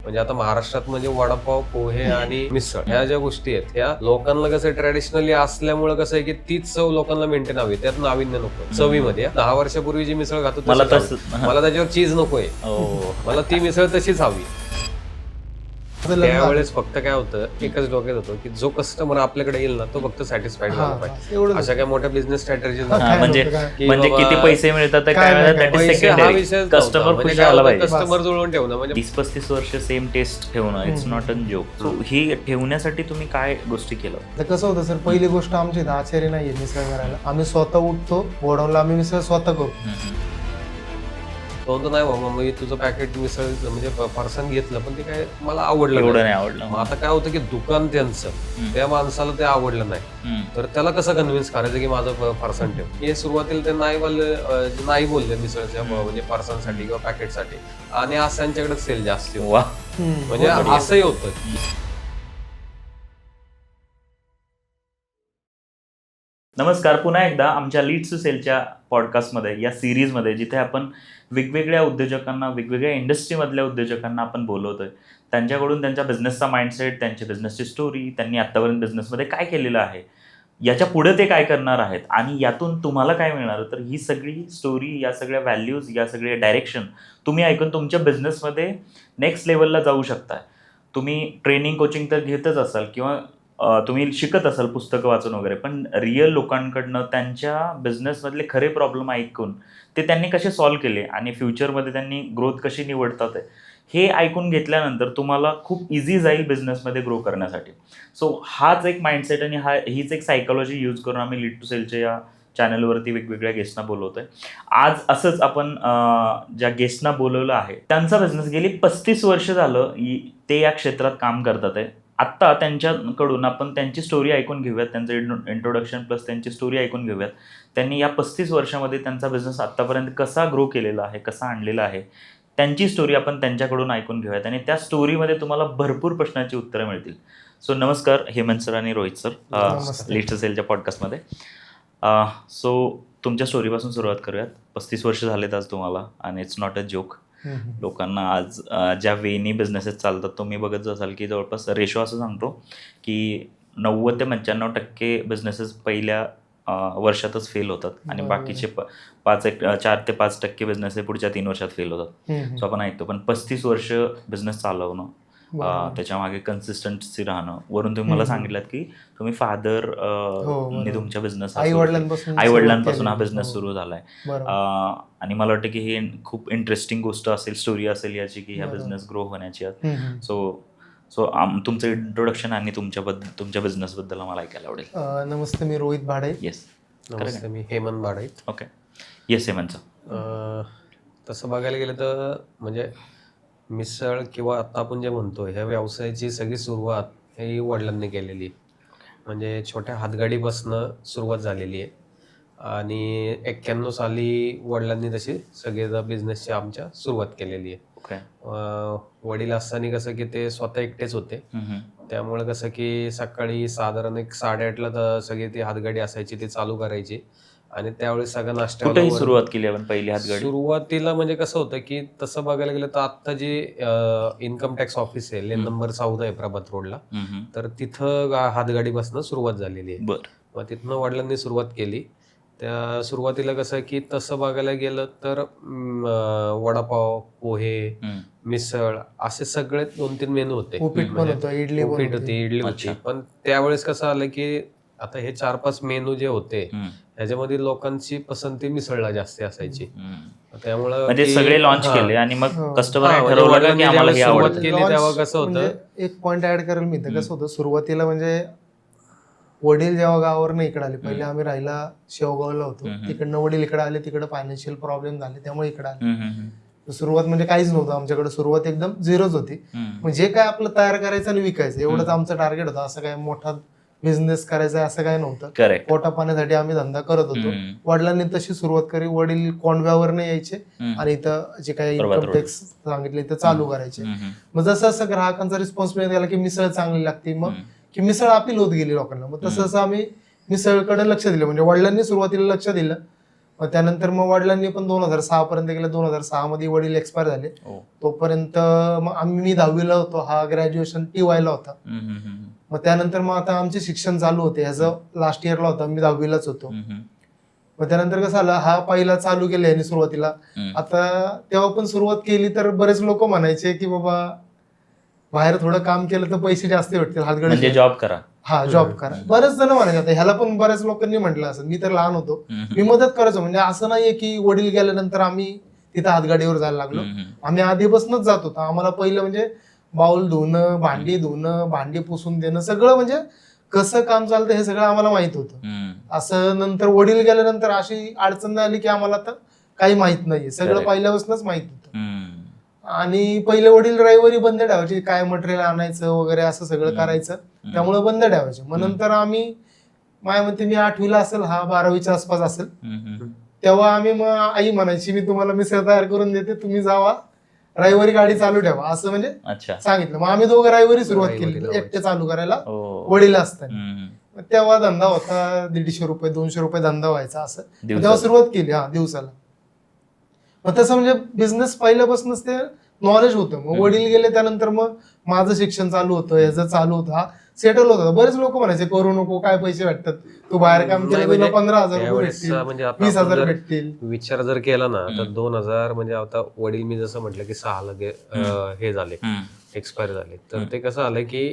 म्हणजे आता महाराष्ट्रात म्हणजे वडापाव, पोहे आणि मिसळ ह्या ज्या गोष्टी आहेत ह्या लोकांना कसं ट्रॅडिशनली असल्यामुळे कसं आहे की तीच चव लोकांना मेंटेन हवी, त्यात नाविन्य नको चवीमध्ये. 10 वर्षापूर्वी जी मिसळ खातो मला तशीच हवी. मला त्याच्यावर चीज नकोय, मला ती मिसळ तशीच हवी. त्यावेळेस फक्त काय होतं, एकच डोक्यात होतं की जो कस्टमर आपल्याकडे येईल ना तो फक्त सॅटिस्फाईड झाला पाहिजे. अशा काय मोठ्या बिझनेस स्ट्रॅटेजी म्हणजे किती पैसे मिळतात कस्टमर खुश झाला पाहिजे. कस्टमर जुळवून ठेवणं म्हणजे 20-35 वर्ष सेम टेस्ट ठेवणं, it's not an joke. So ही ठेवण्यासाठी तुम्ही काय गोष्टी केलं? तर कसं होतं सर, पहिली गोष्ट आमची इथं आचार्य नाहीये मिसळ करायला. आम्ही स्वतः उठतो गोडाऊनला, आम्ही मिसळ स्वतः करू. तो नाही बाबा मी तुझं पॅकेट मिसळ म्हणजे पर्सन घेतलं पण ते काय मला आवडलं एवढं नाही आवडलं. मग आता काय होतं की दुकान त्यांचं त्या माणसाला ते आवडलं नाही, तर त्याला कसं कन्व्हिन्स करायचं की माझं पर्सन ठेव. हे सुरुवातीला ते नाही बोलले मिसळच्या म्हणजे पर्सनसाठी किंवा पॅकेटसाठी, आणि आज त्यांच्याकडे सेल जास्त म्हणजे असंही होतं. नमस्कार, पुन्हा एकदा आमच्या लीड्स टू सेलच्या पॉडकास्टमध्ये, या सिरीजमध्ये, जिथे आपण वेगवेगळ्या उद्योजकांना, वेगवेगळ्या इंडस्ट्रीमधल्या उद्योजकांना आपण बोलवतोय, त्यांच्याकडून त्यांच्या बिझनेसचा माइंडसेट, त्यांची बिझनेसची स्टोरी, त्यांनी आत्तापर्यंत बिझनेसमध्ये काय केलेलं आहे, याच्या पुढे ते काय करणार आहेत आणि यातून तुम्हाला काय मिळणार. तर ही सगळी स्टोरी, या सगळ्या व्हॅल्यूज, या सगळे डायरेक्शन तुम्ही ऐकून तुमच्या बिझनेसमध्ये नेक्स्ट लेवलला जाऊ शकताय. तुम्ही ट्रेनिंग, कोचिंग तर घेतच असाल किंवा तुम्ही शिकत असाल पुस्तकं वाचून वगैरे, पण रिअल लोकांकडनं त्यांच्या बिझनेसमधले खरे प्रॉब्लेम ऐकून ते त्यांनी कसे सॉल्व्ह केले आणि फ्युचरमध्ये त्यांनी ग्रोथ कशी निवडतात हे ऐकून घेतल्यानंतर तुम्हाला खूप इझी जाईल बिझनेसमध्ये ग्रो करण्यासाठी. सो हाच एक माइंडसेट आणि हीच एक सायकोलॉजी यूज करून आम्ही लीड टू सेलच्या या चॅनलवरती वेगवेगळ्या गेस्टना बोलवतोय. आज असंच आपण ज्या गेस्टना बोलवलं आहे त्यांचा बिझनेस गेली 35 वर्ष झालं ते या क्षेत्रात काम करतात आहे. आत्ता त्यांच्याकडून आपण त्यांची स्टोरी ऐकून घेऊयात, त्यांचं इंट्रोडक्शन प्लस त्यांची स्टोरी ऐकून घेऊयात. त्यांनी या 35 वर्षामध्ये त्यांचा बिझनेस आत्तापर्यंत कसा ग्रो केलेला आहे, कसा आणलेला आहे, त्यांची स्टोरी आपण त्यांच्याकडून ऐकून घेऊयात आणि त्या स्टोरीमध्ये तुम्हाला भरपूर प्रश्नांची उत्तरं मिळतील. सो नमस्कार हेमंत सर आणि रोहित सर, लीड्स टू सेलच्या पॉडकास्टमध्ये. सो तुमच्या स्टोरीपासून सुरुवात करूयात. 35 वर्ष झालेत आज तुम्हाला आणि इट्स नॉट अ जोक. लोकांना आज ज्या वेनी बिझनेसेस चालतात, तुम्ही बघत जाल की जवळपास रेशो असं सांगतो की 90 ते 95% बिझनेसेस पहिल्या वर्षातच फेल होतात आणि बाकीचे 4 ते 5% बिझनेस हे पुढच्या 3 वर्षात फेल होतात. सो आपण ऐकतो, पण 35 वर्ष बिझनेस चालवणं, त्याच्या मागे कन्सिस्टन्सी राहणं. वरून तुम्ही मला सांगितलं की तुम्ही फादर तुमच्या बिझनेस, आईवडिलांपासून हा बिझनेस सुरू झालाय. आणि मला वाटतं की हे खूप इंटरेस्टिंग गोष्ट असेल, स्टोरी असेल याची की ह्या बिझनेस ग्रो होण्याची. सो तुमचं इंट्रोडक्शन आणि तुमच्या बिझनेसबद्दल मला ऐकायला आवडेल. नमस्ते, मी रोहित भाडे. येस. नमस्ते, मी हेमंत भाडे. ओके. येस हेमंत. तसं बघायला गेलं तर म्हणजे मिसळ किंवा आता आपण जे म्हणतो ह्या व्यवसायाची सगळी सुरुवात ही वडिलांनी केलेली, म्हणजे छोट्या हातगाडीपासनं सुरुवात झालेली आहे. आणि 91 साली वडिलांनी तशी सगळे बिझनेसची आमच्या सुरुवात केलेली आहे. वडील असताना कसं की ते स्वतः एकटेच होते, त्यामुळे कसं की सकाळी साधारण 8:30ला तर सगळी ती हातगाडी असायची, ती चालू करायची आणि त्यावेळेस सगळं नाश्ता सुरुवात केली आपण पहिली हातगाडी. सुरुवातीला म्हणजे कसं होतं की तसं बघायला गेलं तर आता जे इन्कम टॅक्स ऑफिस आहे, लेन नंबर 14 आहे प्रभात रोडला, तर तिथं हातगाडीपासून सुरुवात झालेली आहे. मग तिथनं वडिलांनी सुरुवात केली. त्या सुरुवातीला कसं की तसं बघायला गेलं तर वडापाव, पोहे, मिसळ असे सगळे 2-3 मेनू होते. उपीट होती, इडली होती. पण त्यावेळेस कसं आलं की आता हे 4-5 मेनू जे होते ह्याच्यामध्ये लोकांची पसंती मिसळला जास्त असायची. त्यामुळे सगळे लॉन्च केले आणि मग कस्टमर सुरुवात केली तेव्हा कसं होतं. एक पॉइंट ऍड करेल मी, तर कसं होतं सुरुवातीला म्हणजे वडील जेव्हा गावावरनं इकडे आले, पहिले आम्ही राहिला शेवगावला होतो, तिकडनं वडील इकडे आले, तिकडे फायनान्शियल प्रॉब्लेम झाले त्यामुळे इकडे आले. सुरुवात म्हणजे काहीच नव्हतं आमच्याकडे, सुरुवात एकदम झिरोच होती. म्हणजे काय आपलं तयार करायचं आणि विकायचं एवढंच आमचं टार्गेट होतं. असं काय मोठा बिझनेस करायचा असं काय नव्हतं. पोटा पाण्यासाठी आम्ही धंदा करत होतो. वडिलांनी तशी सुरुवात करी. वडील कोंडव्यावरनं यायचे आणि इथं जे काही इन्कम टॅक्स सांगितले ते चालू करायचे. मग जसं जसं ग्राहकांचा रिस्पॉन्स मिळत गेला की मिसळ चांगली लागते, मग की मिसळ अपील होत गेली लोकांना. मग तसं आम्ही मिसळकडे लक्ष दिलं. म्हणजे वडिलांनी सुरुवातीला लक्ष दिलं, मग त्यानंतर मग वडिलांनी पण 2006 पर्यंत गेलं. 2006 मध्ये वडील एक्सपायर झाले. हो. तोपर्यंत मग मी 10वीला होतो, हा ग्रॅज्युएशन TYला होता. मग त्यानंतर मग आता आमचे शिक्षण चालू होते. ह्याचं लास्ट इयरला होता, मी 10वीलाच होतो. मग त्यानंतर कसं झालं, हा पहिला चालू केला यांनी सुरुवातीला. आता तेव्हा पण सुरुवात केली तर बरेच लोक म्हणायचे की बाबा बाहेर थोडं काम केलं तर पैसे जास्त भेटतील, म्हणजे हातगडी जॉब करा. हा जॉब करा. बरेच जण म्हणायचे. आता ह्याला पण बऱ्याच लोकांनी म्हटलं असं. मी तर लहान होतो, मी मदत करायचो. म्हणजे असं नाहीये की वडील गेल्यानंतर आम्ही तिथं हातगाडीवर जायला लागलो. आम्ही आधीपासूनच जात होतो. आम्हाला पहिलं म्हणजे बाउल धुणं, भांडी धुणं, भांडी पुसून देणं, सगळं म्हणजे कसं काम चालतं हे सगळं आम्हाला माहित होतं. असं नंतर वडील गेल्यानंतर अशी अडचण नाही आली की आम्हाला आता काही माहित नाहीये, सगळं पहिल्यापासूनच माहित होतं. आणि पहिले वडील रविवारी बंद ठेवायचे, काय मटेरियल आणायचं वगैरे असं सगळं करायचं, त्यामुळे बंद ठेवायचे. मग नंतर आम्ही माझ्या म्हणते मी 8वीला असेल, हा 12वीच्या आसपास असेल, तेव्हा आम्ही मग आई म्हणायची मी तुम्हाला मिसळ तयार करून देते, तुम्ही जावा रविवारी गाडी चालू ठेवा, असं म्हणजे सांगितलं. मग आम्ही दोघं रविवारी सुरुवात केली एकटे चालू करायला, वडील असताना. तेव्हा धंदा होता 150 रुपये 200 रुपये धंदा व्हायचा, असं तेव्हा सुरुवात केली. हा दिवसाला. मग तसं म्हणजे बिझनेस पहिल्यापासूनच ते नॉलेज होतं. मग वडील गेले त्यानंतर मग माझं शिक्षण चालू होतं, ह्याचं चालू होतं, हा सेटल होता. बरेच लोक म्हणायचे करू नको, काय पैसे भेटतात, तू बाहेर काम केलं तुला 15,000 रुपये भेटतील, म्हणजे 20,000 भेटतील. विचार जर केला ना तर 2000 म्हणजे आता वडील मी जसं म्हटलं की 6 हे झाले, एक्सपायर झाले. तर ते कसं आलं की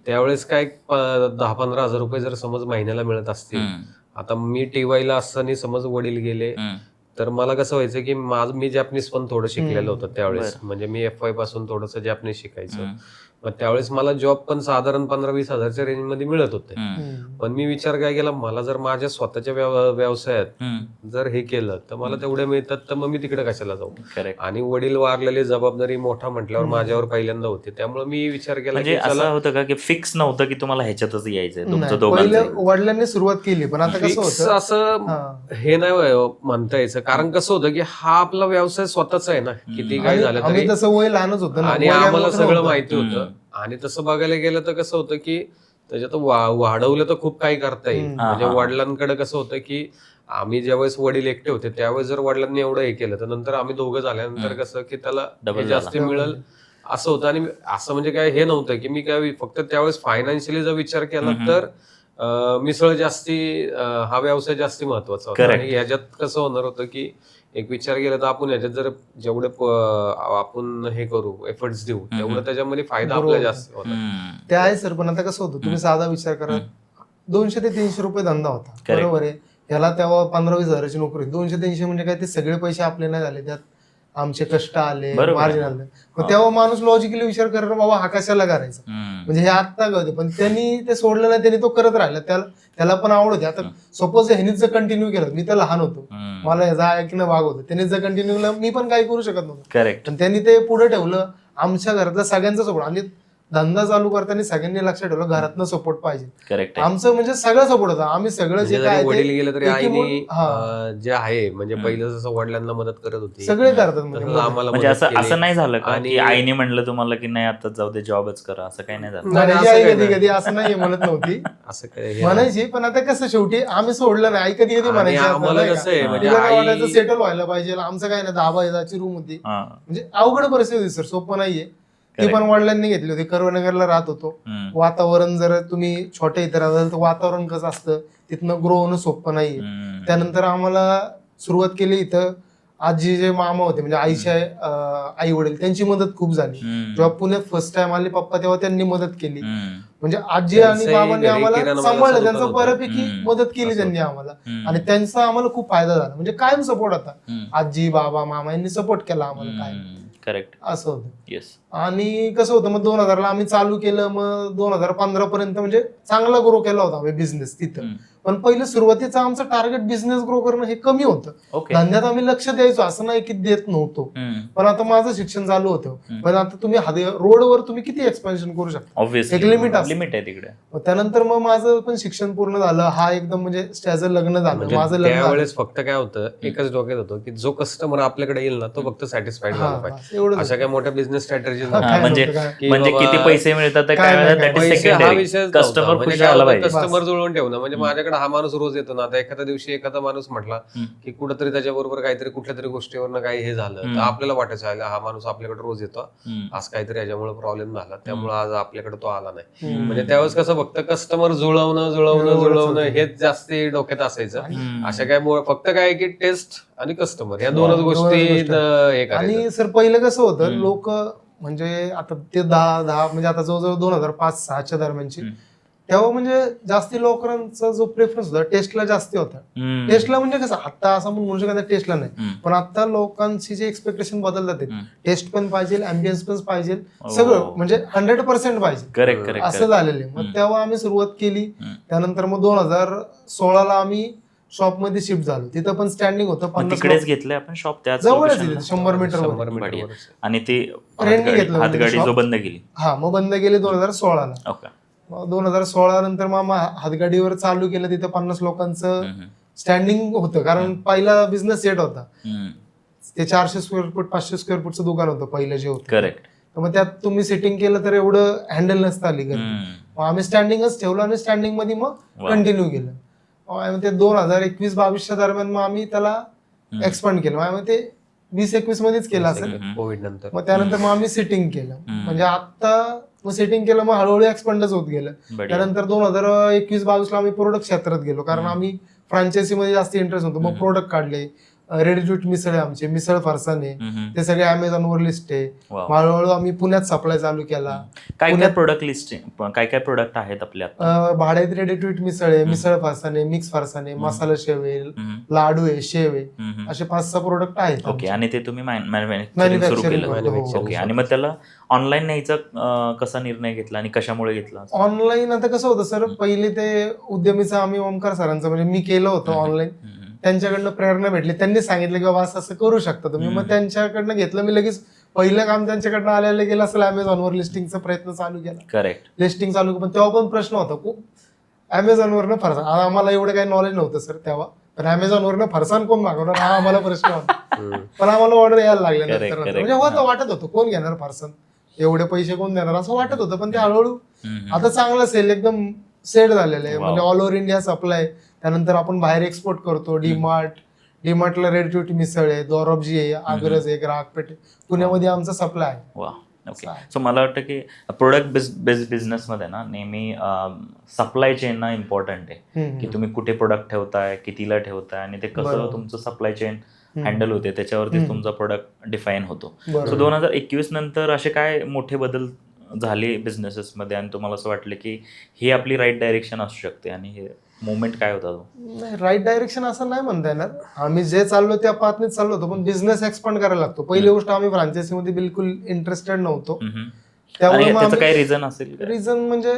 त्यावेळेस काय 10-15 हजार रुपये जर समज महिन्याला मिळत असतील, आता मी TYला असताना समज वडील गेले तर मला कसं व्हायचं की मी जॅपनीज पण थोडं शिकलेलं होतं त्यावेळेस. म्हणजे मी FY पासून थोडंसं जॅपनीज शिकायचं. मग त्यावेळेस मला जॉब पण साधारण 15-20 हजारच्या रेंज मध्ये मिळत होते. पण मी विचार काय केला, मला जर माझ्या स्वतःच्या व्यवसायात जर हे केलं तर मला तेवढे मिळतात, तर मग मी तिकडे कशाला जाऊ. आणि वडील वारलेले, जबाबदारी मोठा म्हटल्यावर माझ्यावर पहिल्यांदा होते. त्यामुळे मी विचार केला की असं होतं का की फिक्स नव्हतं की तुम्हाला ह्याच्यातच यायचंय तुमचं दोघांचं? पहिलं वडिलांनी सुरुवात केली, पण आता कसं होतं असं हे नाही म्हणता यायचं. कारण कसं होतं की हा आपला व्यवसाय स्वतःचा आहे ना, किती काय झालं तरी. आम्ही तसं वय लहानच होतं आणि आम्हाला सगळं माहिती होतं. आणि तसं बघायला गेलं तर कसं होतं की त्याच्यात वाढवलं तर खूप काही करता येईल. म्हणजे वडिलांकडे कसं होतं की आम्ही ज्यावेळेस वडील एकटे होते त्यावेळेस जर वडिलांनी एवढं हे केलं तर नंतर आम्ही दोघं झाल्यानंतर कसं की त्याला जास्त मिळेल असं होतं. आणि असं म्हणजे काय हे नव्हतं की मी काय फक्त त्यावेळेस फायनान्शियली जर विचार केला तर मिसळ जास्ती हा व्यवसाय जास्ती महत्वाचा होता. आणि ह्याच्यात कसं होणार होतं की एक विचार केला तर आपण ह्याच्यात जर जेवढे आपण हे करू, एफर्ट्स देऊ, तेवढं त्याच्यामध्ये फायदा आपला जास्त होता. ते आहे सर. पण आता कसं होतं, तुम्ही साधा विचार करा, 200 ते 300 रुपये धंदा होता, बरोबर आहे. याला तेव्हा 15-20 हजाराची नोकरी. 200-300 म्हणजे काय, ते सगळे पैसे आपले नाही झाले, त्यात आमचे कष्ट आले, मार्जिन आले. मग तेव्हा माणूस लॉजिकली विचार करणार बाबा हा कशाला करायचा, म्हणजे हे आत्ता होते. पण त्यांनी ते सोडलं नाही, त्यांनी तो करत राहिला, त्याला पण आवड होती. आता सपोज ह्यानीच जर कंटिन्यू केलं, मी तर लहान होतो, मला ह्याचा ऐकणं भाग होतं, त्यांनी जर कंटिन्यू केलं मी पण काही करू शकत नव्हतो. करेक्ट. पण त्यांनी ते पुढे ठेवलं. आमच्या घरातल्या सगळ्यांचा सपोर्ट, आणि धंदा चालू करताना सगळ्यांनी लक्षात ठेवलं घरातनं सपोर्ट पाहिजे. करेक्ट. आमचं म्हणजे सगळं सपोर्ट होता. आम्ही सगळं जे काय वडील गेले तरी आईने जे आहे म्हणजे पहिलं जसं वडिलांना मदत करत होती, सगळे करतात. आम्हाला म्हणजे असं नाही झालं का की आईने म्हणलं तुम्हाला की नाही आता जाऊ दे जॉबच करा, असं काही नाही झालं? कधी कधी असं नाही म्हणत नव्हती, असं काय म्हणायची. पण आता कसं शेवटी आम्ही सोडलं नाही. आई कधी कधी म्हणायची आम्हाला कसं आहे म्हणजे सेटल व्हायला पाहिजे. आमचं काय नाही, 10 रूम होती. म्हणजे अवघड परिस्थिती होती सर, सोपं नाहीये. ती पण वडिलांनी घेतली होती. कर्वनगरला राहत होतो. वातावरण जर तुम्ही छोट्या इथे राहताल तर वातावरण कसं असतं, तिथनं ग्रो होणं सोपं नाहीये. त्यानंतर आम्हाला सुरुवात केली इथं. आजी जे मामा होते म्हणजे आईचे आई वडील, त्यांची मदत खूप झाली. जेव्हा पुण्यात फर्स्ट टाइम आले पप्पा, तेव्हा त्यांनी मदत केली. म्हणजे आजी आणि बाबांनी आम्हाला सांभाळलं, त्यांचं बऱ्यापैकी मदत केली त्यांनी आम्हाला. आणि त्यांचा आम्हाला खूप फायदा झाला. म्हणजे कायम सपोर्ट होता. आजी बाबा मामा यांनी सपोर्ट केला आम्हाला कायम. करेक्ट. असं होतं. येस. आणि कसं होतं, मग 2000ला आम्ही चालू केलं. मग 2015 पर्यंत म्हणजे चांगला ग्रो केला होता आम्ही बिझनेस तिथं. पण पहिलं सुरुवातीचं आमचं टार्गेट बिझनेस ग्रो करणं हे कमी होतं. धंद्यात आम्ही लक्ष द्यायचो, असं नाही की देत नव्हतो. पण आता माझं शिक्षण चालू होतं. पण आता तुम्ही रोडवर तुम्ही किती एक्सपान्शन करू शकता, ऑब्व्हियसली एक लिमिट आहे तिकडे. त्यानंतर मग माझं पण शिक्षण पूर्ण झालं. हा एकदम म्हणजे त्याचं लग्न झालं, माझं लग्न. त्यावेळेस फक्त काय होतं, एकच डोक्यात होतं की जो कस्टमर आपल्याकडे येईल ना तो फक्त सॅटिस्फाईड झाला पाहिजे. अशा काय मोठ्या बिझनेस स्ट्रॅटेजी म्हणजे किती पैसे मिळतात कस्टमर जुळवून ठेवणं. म्हणजे माझ्याकडे आपल्याकडे हा माणूस रोज येतो ना, आता एखाद्या दिवशी एखादा माणूस म्हटला की कुठंतरी त्याच्याबरोबर काहीतरी कुठल्या तरी गोष्टीवरनं काही हे झालं तर आपल्याला वाटायचं आहे हा माणूस आपल्याकडे रोज येतो, आज काहीतरी याच्यामुळे प्रॉब्लेम झाला त्यामुळे आज आपल्याकडे तो आला नाही. म्हणजे त्यावेळेस कसं फक्त कस्टमर जुळवणं हेच जास्त डोक्यात असायचं. अशा काय फक्त काय की टेस्ट आणि कस्टमर या दोनच गोष्टी हे करायचं. आणि सर पहिलं कसं होतं, लोक म्हणजे आता ते दहा म्हणजे आता जवळजवळ 2005-06च्या दरम्यानची, तेव्हा म्हणजे जास्ती लोकांचा जो प्रेफरन्स होता टेस्टला जास्ती होता. टेस्टला म्हणजे कसं आता असं म्हणू शकत टेस्टला नाही, पण आता लोकांची जे एक्सपेक्टेशन बदलतात ते टेस्ट पण पाहिजे, अँबियन्स पण पाहिजे, सगळं म्हणजे 100% पाहिजे करेक्ट असं झालेलं आहे. मग तेव्हा आम्ही सुरुवात केली. त्यानंतर मग 2016ला आम्ही शॉप मध्ये शिफ्ट झालो. तिथं पण स्टँडिंग होतं. तिकडेच घेतलंय आपण शॉप, त्याच जवळच location ला? 100 मीटर. 100 मीटर. आणि ते Rent ने घेतलं हातगाडी shop. जो बंद केली. हा, मग बंद केली 2016ला. ओके. 2016 नंतर मग हातगाडीवर चालू केलं. तिथं 50 लोकांचं स्टँडिंग होतं, कारण पहिला बिझनेस सेट होता. ते 400 स्क्वेअर फूट 500 स्क्वेअर फूटचं दुकान होतं पहिलं जे होतं. करेक्ट. मग त्यात तुम्ही सिटिंग केलं तर एवढं हँडल नसतं आली गर्दी. मग आम्ही स्टँडिंगच ठेवलं आणि स्टँडिंग मध्ये मग कंटिन्यू केलं. मग ते 2021-22च्या दरम्यान मग आम्ही त्याला एक्सपांड केलं. मग ते 2021 मध्येच केलं असेल कोविड नंतर. मग त्यानंतर मग आम्ही सिटिंग केलं. म्हणजे आता मग सेटिंग केलं, मग हळूहळू एक्सपांडच होत गेलं. त्यानंतर 2021-22ला आम्ही प्रोडक्ट क्षेत्रात गेलो, कारण आम्ही फ्रँचायझी मध्ये जास्त इंटरेस्ट होतो. मग प्रोडक्ट काढले. रेडी टू ईट मिसळ आहे आमचे, मिसळ फरसाणे, ते सगळे अमेझॉनवर लिस्ट आहे. हळूहळू आम्ही पुण्यात सप्लाय चालू केला. काय प्रोडक्ट लिस्टिंग, काय प्रोडक्ट आहेत आपल्या? भाड्यात रेडी टू ईट मिसळ आहे, मिसळ फरसाणे, मिक्स फरसाणे, मसाला शेव आहे, लाडू आहे, शेव आहे, असे 5-6 प्रोडक्ट आहेत. ओके. आणि ते तुम्ही मॅन्युफॅक्चरिंग सुरू केलं. ओके. आणि मग त्याला ऑनलाईन न्यायचा कसा निर्णय घेतला आणि कशामुळे घेतला? ऑनलाईन आता कसं होतं सर, पहिले ते उद्यमीचं आम्ही ओमकार सरांचं म्हणजे मी केलं होतं ऑनलाईन. त्यांच्याकडनं प्रेरणा भेटली. त्यांनी सांगितलं की बाबा असं करू शकता तुम्ही. मग त्यांच्याकडनं घेतलं मी. लगेच पहिलं काम त्यांच्याकडनं आलेलं गेलं असेल, अमेझॉनवर लिस्टिंगचा प्रयत्न चालू केला. करेक्ट. लिस्टिंग चालू, पण तेव्हा पण प्रश्न होता खूप, अमेझॉनवरनं फरसाण. आम्हाला एवढं काही नॉलेज नव्हतं सर तेव्हा, पण अमेझॉनवरनं फरसाण कोण मागवणार हा आम्हाला प्रश्न होता. पण आम्हाला ऑर्डर यायला लागल्या नंतर. म्हणजे वाटत होतं कोण घेणार फरसाण, एवढे पैसे कोण देणार असं वाटत होतं. पण ते हळूहळू आता चांगलं सेल एकदम सेट झालेलं आहे. म्हणजे ऑल ओव्हर इंडिया सप्लाय. त्यानंतर आपण बाहेर एक्सपोर्ट करतो. डीमार्टला रेडी टू ईट मिसळ आहे, दोरबजी आहे, आग्रज आहे, ग्राहक पेठ, पुण्यामध्ये आमचा सप्लाय आहे. वा. ओके. सो मला वाटतं की प्रोडक्ट बेस्ड बिझनेसमध्ये ना नेहमी सप्लाय चेन ना इम्पॉर्टंट आहे, की तुम्ही कुठे प्रोडक्ट ठेवताय, कितीला ठेवताय, आणि ते कसं तुमचं सप्लाय चेन हँडल होते त्याच्यावरती तुमचा प्रोडक्ट डिफाईन होतो. सो 2021 नंतर असे काय मोठे बदल झाले बिझनेसेस मध्ये आणि तुम्हाला असं वाटलं की हे आपली राईट डायरेक्शन असू शकते, आणि हे मुवमेंट काय होता तो? नाही, राईट डायरेक्शन असं नाही म्हणता येणार. आम्ही जे चाललो त्या पाथनेच चाललो होतो, पण बिझनेस एक्सपांड करायला लागतो. पहिली गोष्ट आम्ही फ्रँचायझी मध्ये बिलकुल इंटरेस्टेड नव्हतो. त्यामुळे त्याचं काय रिझन असेल? रिझन म्हणजे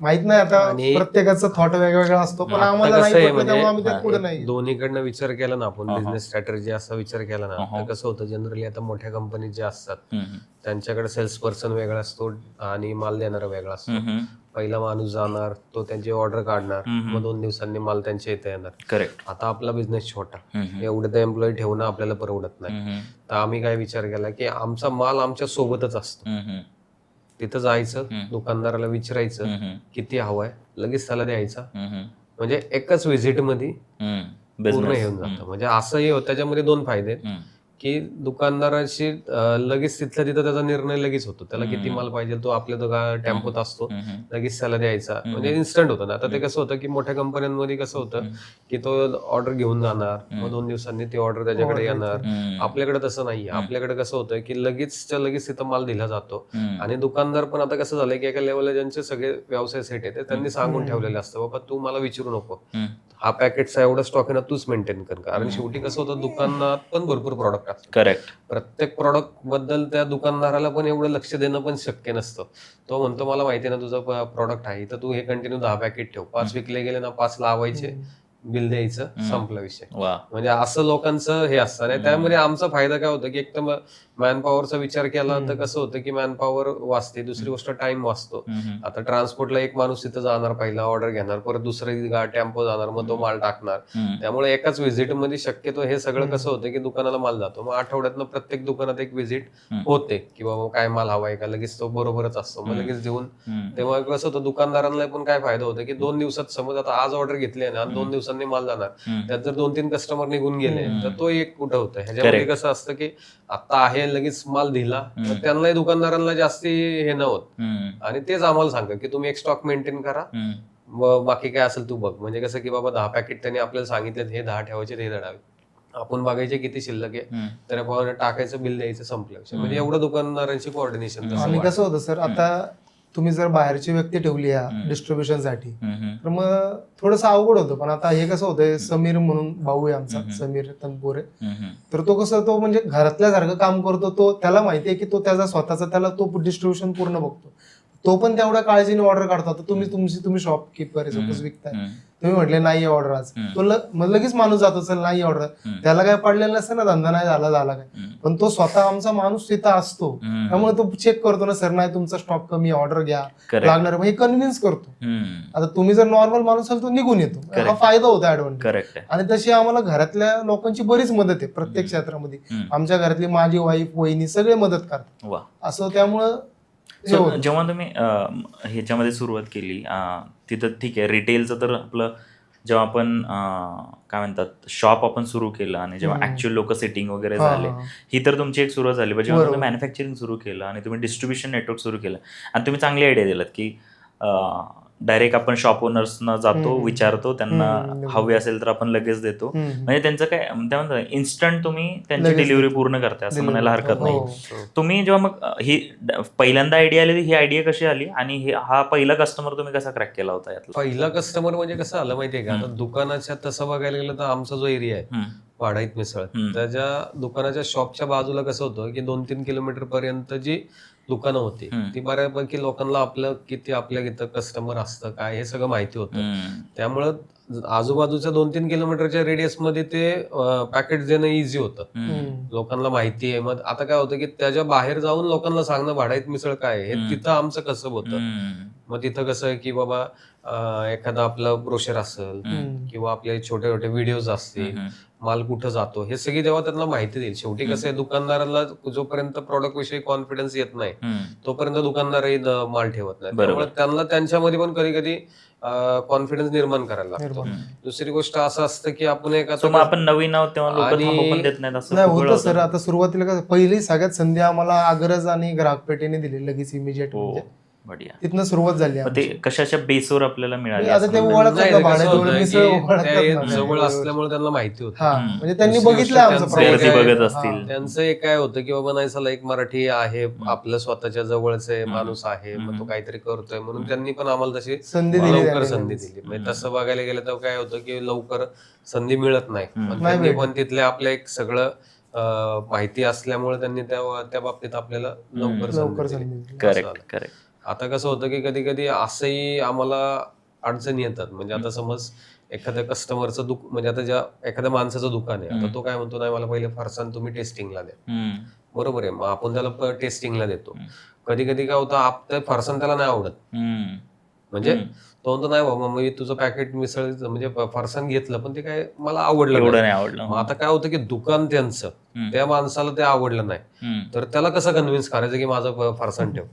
माहित नाही, आता प्रत्येकाचा थॉट वेगवेगळा असतो. पण आम्हाला नाही पटलं, त्यामुळे आम्ही ते पुढे नाही. दोन्हीकडनं विचार केला ना आपण, बिझनेस स्ट्रॅटेजी असा विचार केला ना, तर कसं होतं जनरली आता मोठ्या कंपनी ज्या असतात त्यांच्याकडे सेल्स पर्सन वेगळा असतो आणि माल देणारा वेगळा असतो. पहिला माणूस जाणार, तो त्यांची ऑर्डर काढणार, मग 2 दिवसांनी माल त्यांच्या इथे येणार. करेक्ट. आता आपला बिझनेस छोटा, एवढे तर एम्प्लॉई ठेवणं आपल्याला परवडत नाही. तर आम्ही काय विचार केला की आमचा माल आमच्या सोबतच असतो. तिथं जायचं, दुकानदाराला विचारायचं किती हवाय, लगेच त्याला द्यायचा. म्हणजे एकच व्हिजिट मध्ये पूर्ण येऊन जातं. म्हणजे असंही होतं, त्याच्यामध्ये 2 फायदे की दुकानदाराशी लगेच तिथल्या तिथं त्याचा निर्णय लगेच होतो. त्याला किती माल पाहिजे तो आपल्या टेम्पोत असतो, लगेच त्याला द्यायचा. म्हणजे इन्स्टंट होतं ना. आता ते कसं होतं की मोठ्या कंपन्यांमध्ये कसं होतं की तो ऑर्डर घेऊन जाणार, मग 2 दिवसांनी ती ऑर्डर त्याच्याकडे येणार. आपल्याकडे तसं नाहीये. आपल्याकडे कसं होतं की लगेचच्या लगेच तिथं माल दिला जातो. आणि दुकानदार पण आता कसं झालंय की एका लेवलला ज्यांचे सगळे व्यवसाय सेट आहेत त्यांनी सांगून ठेवलेले असतं, बाबा तू मला विचारू नको, हा पॅकेटचा एवढा स्टॉक आहे ना, तूच मेंटेन कर. कारण शेवटी कसं होतं, दुकानात पण भरपूर प्रॉडक्ट असतात. करेक्ट. प्रत्येक प्रॉडक्ट बद्दल त्या दुकानदाराला पण एवढं लक्ष देणं पण शक्य नसतं. तो म्हणतो मला माहिती आहे ना तुझं प्रॉडक्ट आहे, तर तू हे कंटिन्यू 10 पॅकेट ठेव, 5 विकले गेले ना 5 लावायचे, बिल द्यायचं, संपला विषय. म्हणजे असं लोकांचं हे असतं. आणि त्यामध्ये आमचा फायदा काय होता की एक तर मॅनपॉवरचा विचार केला तर कसं होतं की मॅनपॉवर वाचते, दुसरी गोष्ट टाइम वाचतो. आता ट्रान्सपोर्टला एक माणूस तिथं जाणार, पहिला ऑर्डर घेणार, परत दुसरी टेम्पो जाणार, मग तो माल टाकणार. त्यामुळे एकाच व्हिजिट मध्ये शक्यतो हे सगळं कसं होतं की दुकानाला माल जातो. मग आठवड्यातनं प्रत्येक दुकानात एक व्हिजिट होते की बाबा काय माल हवाय का, लगेच तो बरोबरच असतो, मग लगेच देऊन. तेव्हा कसं होतं दुकानदारांना पण काय फायदा होतो की 2 दिवसात, समज आता आज ऑर्डर घेतली आहे ना, 2 दिवसांनी माल जाणार, त्यात जर 2-3 कस्टमर निघून गेले तर तो एक कुठं होतं. ह्याच्यामध्ये कसं असतं की आता आहे लगेच माल दिला तर त्यांनाही, दुकानदारांना जास्ती हे नव्हतं. आणि तेच आम्हाला सांगतात की तुम्ही एक स्टॉक मेंटेन करा, बाकी काय असेल तू बघ. म्हणजे कसं की बाबा 10 पॅकेट त्यांनी आपल्याला सांगितलं हे 10 ठेवायचे, हे धडावे, आपण बघायचे किती शिल्लक आहे, तर आपण टाकायचं, बिल द्यायचं, संपलं. म्हणजे एवढं दुकानदारांची कोऑर्डिनेशन. आणि कसं होतं सर, आता तुम्ही जर बाहेरची व्यक्ती ठेवली या डिस्ट्रीब्युशनसाठी तर मग थोडंसं अवघड होतं. पण आता हे कसं होतंय, समीर म्हणून भाऊ आहे आमचा, समीर तनपुरे, तर तो कसं, तो म्हणजे घरातल्या सारखं काम करतो. तो त्याला माहिती आहे की तो त्याचा स्वतःचा, त्याला तो डिस्ट्रीब्युशन पूर्ण बघतो. तो पण तेवढ्या काळजीने ऑर्डर काढतो. तुम्ही शॉपकीपर सपोज विकताय, तुम्ही म्हटले नाही ऑर्डर आज, तो लगेच माणूस जातो, चल नाही ऑर्डर, त्याला काय पडलेलं नसतं ना, धंदा नाही झाला काय, पण तो स्वतः आमचा माणूस तिथं असतो. त्यामुळे तो चेक करतो ना, सर नाही तुमचा स्टॉक कमी, ऑर्डर घ्या, लागणार, हे कन्व्हिन्स करतो. आता तुम्ही जर नॉर्मल माणूस असाल तो निघून येतो, हा फायदा होता, ऍडव्हान्टेज. आणि तशी आम्हाला घरातल्या लोकांची बरीच मदत आहे प्रत्येक क्षेत्रामध्ये. आमच्या घरातली माझी वाईफ, वहिनी सगळे मदत करतात असं. त्यामुळं जेव्हा तुम्ही ह्याच्यामध्ये सुरुवात केली तिथं, ठीक आहे, रिटेलचं तर आपलं, जेव्हा आपण काय म्हणतात शॉप आपण सुरू केलं आणि जेव्हा ऍक्च्युअल लोक सेटिंग वगैरे झाले, ही तर तुमची एक सुरुवात झाली. पण जेव्हा तुम्ही मॅन्युफॅक्चरिंग सुरू केलं आणि तुम्ही डिस्ट्रीब्युशन नेटवर्क सुरू केलं, आणि तुम्ही चांगली आयडिया दिलात की डायरेक्ट आपण शॉप ओनर्सना जातो, विचारतो, त्यांना हवे असेल तर आपण लगेच देतो. म्हणजे त्यांचं काय म्हणतात, इन्स्टंट तुम्ही त्यांची डिलिव्हरी पूर्ण करताय असं म्हणायला हरकत नाही. तुम्ही जेव्हा मग ही पहिल्यांदा आयडिया आली, ही आयडिया कशी आली आणि हा पहिला कस्टमर तुम्ही कसा क्रॅक केला होता यातला? पहिला कस्टमर म्हणजे कसं आलं माहितीये का, आता दुकानाच्या तसं बघायला गेलं तर आमचा जो एरिया आहे वाढाईत मिसळ, त्याच्या दुकानाच्या शॉपच्या बाजूला कसं होतं की 2-3 किलोमीटर पर्यंत जी दुकानं होती ती बऱ्यापैकी लोकांना आपलं किती आपल्या इथं कस्टमर असतं काय हे सगळं माहिती होतं. त्यामुळं आजूबाजूच्या 2-3 किलोमीटरच्या रेडियस मध्ये ते पॅकेट देणं इझी होतं, लोकांना माहिती आहे. मग आता काय होतं की त्याच्या बाहेर जाऊन लोकांना सांगणं भाडाईत मिसळ काय हे तिथं आमचं कसं होतं. मग तिथं कसं आहे की बाबा एखादा आपलं ब्रोशर असेल किंवा आपले छोटे छोटे व्हिडिओज असतील, माल कुठं जातो हे सगळी जेव्हा त्यांना माहिती देईल. शेवटी कसं आहे, दुकानदाराला जोपर्यंत प्रॉडक्ट विषयी कॉन्फिडन्स येत नाही तोपर्यंत दुकानदारही माल ठेवत नाही. त्यामुळे त्यांना त्यांच्यामध्ये पण कधी कधी कॉन्फिडन्स निर्माण करायला लागतो. दुसरी गोष्ट असं असतं की आपण आपण नवीन आहोत तेव्हा लोक थांबू पण देत नाहीत असं नाही होतं सर. आता सुरुवातीला कसं, पहिली सगळ्यात संधी आम्हाला अग्रज आणि ग्राहक पेठेने दिली लगेच इमिजिएट, तिथनं सुरुवात झाली. ते कशाच्या बेसवर आपल्याला मिळाली? आता ते जवळ असल्यामुळे त्यांना माहिती होतं, म्हणजे त्यांनी बघितलं बघत असतील. त्यांचं एक काय होतं की बाबा नाही चला एक मराठी आहे आपलं स्वतःच्या जवळचे माणूस आहे, मग तो काहीतरी करतोय, म्हणून त्यांनी पण आम्हाला तशी लवकर संधी दिली. म्हणजे तसं बघायला गेलं तर काय होतं की लवकर संधी मिळत नाही, पण पण तिथले आपलं एक सगळं माहिती असल्यामुळे त्यांनी त्या बाबतीत आपल्याला लवकर संधी. करेक्ट. आता कसं होतं की कधी कधी असंही आम्हाला अडचणी येतात. म्हणजे आता समज एखाद्या कस्टमरचं म्हणजे आता ज्या एखाद्या माणसाचं दुकान आहे, आता तो काय म्हणतो नाही मला पहिले फरसाण तुम्ही टेस्टिंगला द्या, बरोबर आहे, मग आपण त्याला टेस्टिंगला देतो. कधी कधी काय होतं फरसाण त्याला नाही आवडत, म्हणजे तो म्हणतो नाही बाबा मी तुझं पॅकेट मिसळ म्हणजे फरसाण घेतलं पण ते काय मला आवडलं नाही. मग आता काय होतं की दुकान त्यांचं, त्या माणसाला ते आवडलं नाही, तर त्याला कसं कन्व्हिन्स करायचं की माझं फरसाण ठेव,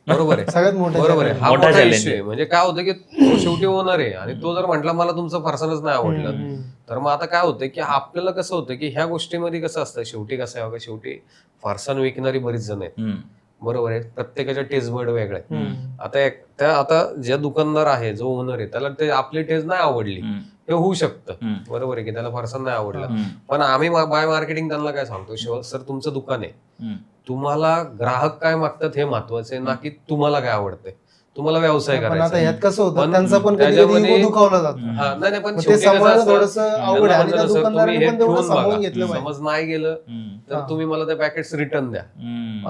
बरोबर आहे, सगळ्यात मोठा बरोबर आहे. हा मोठा इश्यू आहे. म्हणजे काय होतं की तो शेवटी ओनर आहे आणि तो जर म्हटला मला तुमचं फरसाणच नाही आवडलं, तर मग आता काय होतं की आपल्याला कसं होतं की ह्या गोष्टीमध्ये कसं असतं, शेवटी कसं आहे बघा, शेवटी फरसाण विकणारी बरीच जण आहेत, बरोबर आहे, प्रत्येकाच्या टेस्ट बर्ड वेगळ्या आहेत. आता ज्या दुकानदार आहे, जो ओनर आहे, त्याला ते आपली टेस्ट नाही आवडली हे होऊ शकतं, बरोबर आहे की त्याला फरसाण नाही आवडलं, पण आम्ही बाय मार्केटिंग त्यांना काय सांगतो, सर तुमचं दुकान आहे, तुम्हाला ग्राहक काय मागतात हे महत्वाचं आहे ना की तुम्हाला काय आवडतंय, तुम्हाला व्यवसाय करायचा. यात कसं होतं त्यांचा पण कधी दुखावला जातो. नाही पण समज नाही गेलं तर तुम्ही मला ते पॅकेट्स रिटर्न द्या,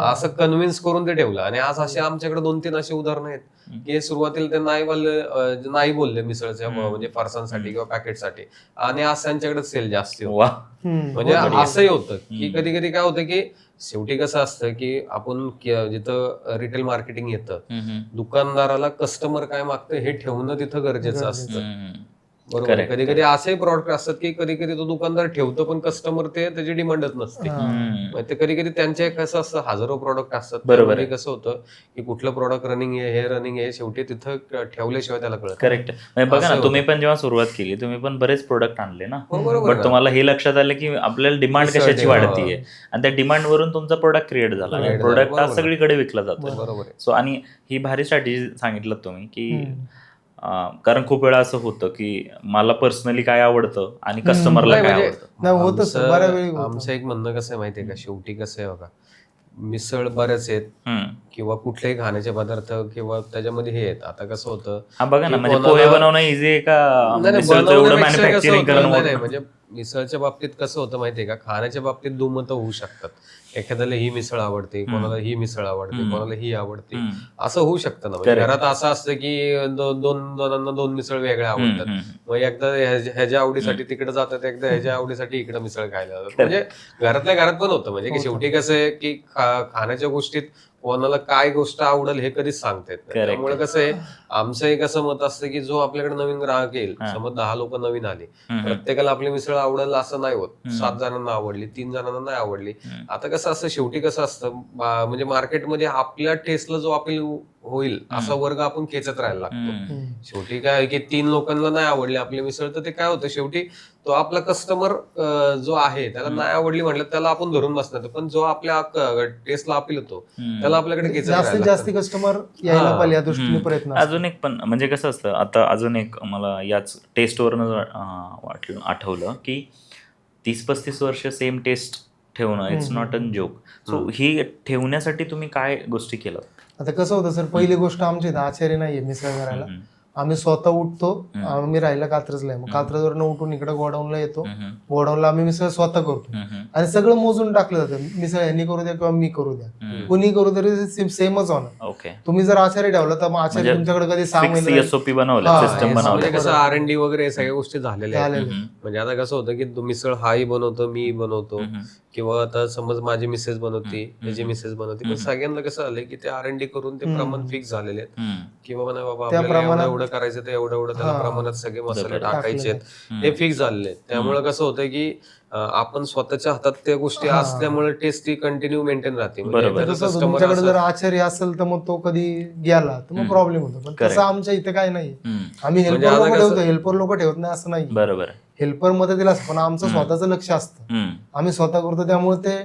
असं कन्व्हिन्स करून ते ठेवलं. आणि आज असे आमच्याकडे 2-3 अशी उदाहरणं आहेत की सुरुवातीला ते नाही बोलले मिसळच्या म्हणजे फरसांसाठी किंवा पॅकेटसाठी, आणि आज त्यांच्याकडे सेल जास्त होतो. म्हणजे असंही होतं की कधी कधी काय होतं की शेवटी कसं असतं की आपण जिथं रिटेल मार्केटिंग येतं, दुकानदाराला कस्टमर काय मागतं हे ठेवणं तिथं गरजेचं असतं. बरोबर. Correct, कधी कधी असेही प्रॉडक्ट असतात की कधी कधी तो दुकानदार ठेवतो पण कस्टमर त्याची डिमांडच नसते. मग ते कधी कधी त्यांचे कसं असतं, हजारो प्रॉडक्ट असतात. बरोबर त्यामध्ये कसं होतं की कुठलं प्रॉडक्ट रनिंग आहे, हे रनिंग आहे, शेवटी तिथं ठेवल्याशिवाय त्याला कळत. करेक्ट. बघा असं ना, तुम्ही पण जेव्हा सुरुवात केली तुम्ही पण बरेच प्रोडक्ट आणले ना, हो, बरोबर बट ना. तुम्हाला हे लक्षात आलं की आपल्याला डिमांड मिसळ कशाची ठेवा. वाढतीये आणि त्या डिमांड वरून तुमचा प्रोडक्ट क्रिएट झाला आणि Create प्रोडक्ट झाला, आज बरोबर. सगळीकडे विकला जातो. बरोबर आहे. सो आणि ही भारी स्ट्रॅटेजी सांगितलं तुम्ही की कारण खूप वेळा असं होतं की मला पर्सनली काय आवडतं आणि कस्टमरला नाही, काय म्हणजे आवडतं. नाही, होतं सर, बऱ्यावेळी होतं. आमचं एक म्हणणं कसं आहे माहितीये का, शेवटी कसं आहे बघा, मिसळ बरेच आहेत हम्म. किंवा कुठलेही खाण्याचे पदार्थ किंवा त्याच्यामध्ये हे आहेत. आता कसं होतं हा बघा ना, की म्हणजे कोणाला- पोहे बनवणं इझी आहे का नाही, नाही, मिसळचं एवढं बनवण्यापेक्षा कसं मॅन्युफॅक्चरिंग होतं, करणं नाही, नाही, मोठं? म्हणजे मिसळच्या बाबतीत कसं होतं माहितीये का, खाण्याच्या बाबतीत दुमतं होऊ शकतात. एखाद्याला ही मिसळ आवडते, कोणाला ही मिसळ आवडते, कोणाला ही आवडते, असं होऊ शकतं ना. म्हणजे Correct. घरात असं असतं की दोन जणांना दोन मिसळ वेगळ्या आवडतात. मग एकदा ह्याच्या आवडीसाठी तिकडे जातात, एकदा ह्याच्या आवडीसाठी इकडे मिसळ खायला जातात. म्हणजे घरातल्या घरात पण होतं. म्हणजे की शेवटी कसं आहे की खाण्याच्या गोष्टीत कोणाला काय गोष्ट आवडेल हे कधीच सांगता येत नाही. Correct. त्यामुळे कसं आहे, आमचं एक असं मत असतं की जो आपल्याकडे नवीन ग्राहक येईल, समज 10 लोक नवीन आले, प्रत्येकाला आपली मिसळ आवडेल असं नाही होत. 7 जणांना आवडली, 3 जणांना नाही आवडली. आता कसं असतं, शेवटी कसं असतं, म्हणजे मार्केटमध्ये आपल्या टेस्टला जो अपील होईल असा वर्ग आपण खेचत राहायला लागतो. शेवटी काय आहे की 3 लोकांना नाही आवडली आपली मिसळ, तर ते काय होतं, शेवटी तो आपला कस्टमर जो आहे त्याला नाही आवडली म्हटलं त्याला आपण धरून बसणार, पण जो आपल्या टेस्टला अपील होतो त्याला आपल्याकडे खेचत जास्तीत राहायला जास्त लागतं. कस्टमर यायला पाहिजे या दृष्टीने प्रयत्न असतो. अजून एक पण म्हणजे कसं असतं, आता अजून एक मला याच टेस्टवरनं वाटलं आठवलं की 30-35 वर्ष सेम टेस्ट ठेवणं it's not an joke. So ही ठेवण्यासाठी तुम्ही काय गोष्टी केलं? आता कसं होतं सर, पहिली गोष्ट आमच्या इथं आचार्य नाहीये मिसळ करायला. आम्ही स्वतः उठतो, आम्ही राहिला कात्रजला आहे, मग कात्रजवरनं उठून इकडे गोडाऊनला येतो, गोडाऊनला आम्ही मिसळ स्वतः करतो आणि सगळं मोजून टाकलं जातं. मिसळ यांनी करू द्या किंवा मी करू द्या, कुणी करू तरी सेमच होणार. ओके. तुम्ही जर आचार्य ठेवला तर मग आचार्य तुमच्याकडे कधी 6 महिने SOP बनवलं, हा, सिस्टम yes, बनवलं. म्हणजे कसं R&D वगैरे हे सगळ्या गोष्टी झालेल्या आहेत. झालेलं. म्हणजे आता कसं होतं की मिसळ हाही बनवतो, मी बनवतो, किंवा आता समज माझी मिसेस बनवते, त्याची मिसेस बनवते, पण सगळ्यांना कसं झालंय की ते R&D करून ते प्रमाण फिक्स झालेले आहेत की बाबा नाही बाबा आपल्याला एवढं करायचं, ते एवढं त्याला प्रमाणात सगळे मसाले टाकायचे आहेत, हे फिक्स झालेले आहेत. त्यामुळे कसं होतं की आपण स्वतःच्या हातात त्या गोष्टी असल्यामुळे टेस्ट ती कंटिन्यू मेंटेन राहते. म्हणजे कसं होतं, तुमच्याकडे जर आचार्य असेल तर मग तो कधी गेला तर मग प्रॉब्लेम होतो, पण तसं आमच्या इथे काय नाही. आम्ही हेल्पर लोक ठेवतो, हेल्पर लोक ठेवत नाही असं नाही. बरोबर. हेल्पर मदतीला असतं, पण आमचं स्वतःचं लक्ष असतं, आम्ही स्वतः करतो. त्यामुळे ते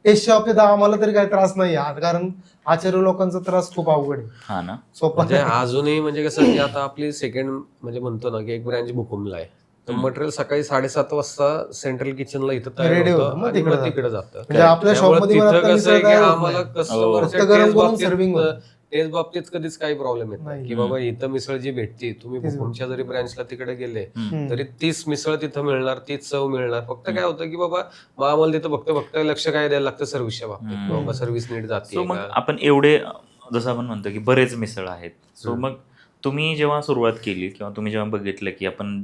टेस्टच्या बाबतीत आम्हाला तरी काही त्रास नाही, कारण आचार्य लोकांचा त्रास खूप अवघड आहे. हा ना. सोपं म्हणजे अजूनही म्हणजे कसं की आता आपली सेकंड म्हणजे म्हणतो ना की एक ब्रँच भुकुमला आहे, तर मटेरियल सकाळी 7:30 वाजता सेंट्रल किचनला इथं तयार Ready होतं होतं, मग आणि तिकडे मग तिकडे जातं. म्हणजे आपल्या त्यामुळे शॉपमध्ये पण तिथं आता कसं आहे की मिसळ तयार होत आम्हाला नाही. कस्टमरच्या फक्त गरम टेस्ट करून बाबतीत सर्विंग होतं. टेस्ट बाबतीत कधीच काही प्रॉब्लेम येत नाही नाही. की बाबा इथं मिसळ जी भेटती, तुम्ही भुकुमच्या जरी ब्रँचला तिकडे गेले तरी तीच मिसळ तिथं मिळणार, तीच चव मिळणार. फक्त काय होतं की बाबा मग आम्हाला तिथं फक्त लक्ष काय द्यायला लागतं सर्व्हिसच्या बाबतीत, बाबा सर्व्हिस नीट सो जाते मग का. आपण एवढे जसं आपण म्हणतो की बरेच मिसळ आहेत, सो मग तुम्ही जेव्हा सुरुवात केली किंवा तुम्ही जेव्हा बघितलं की आपण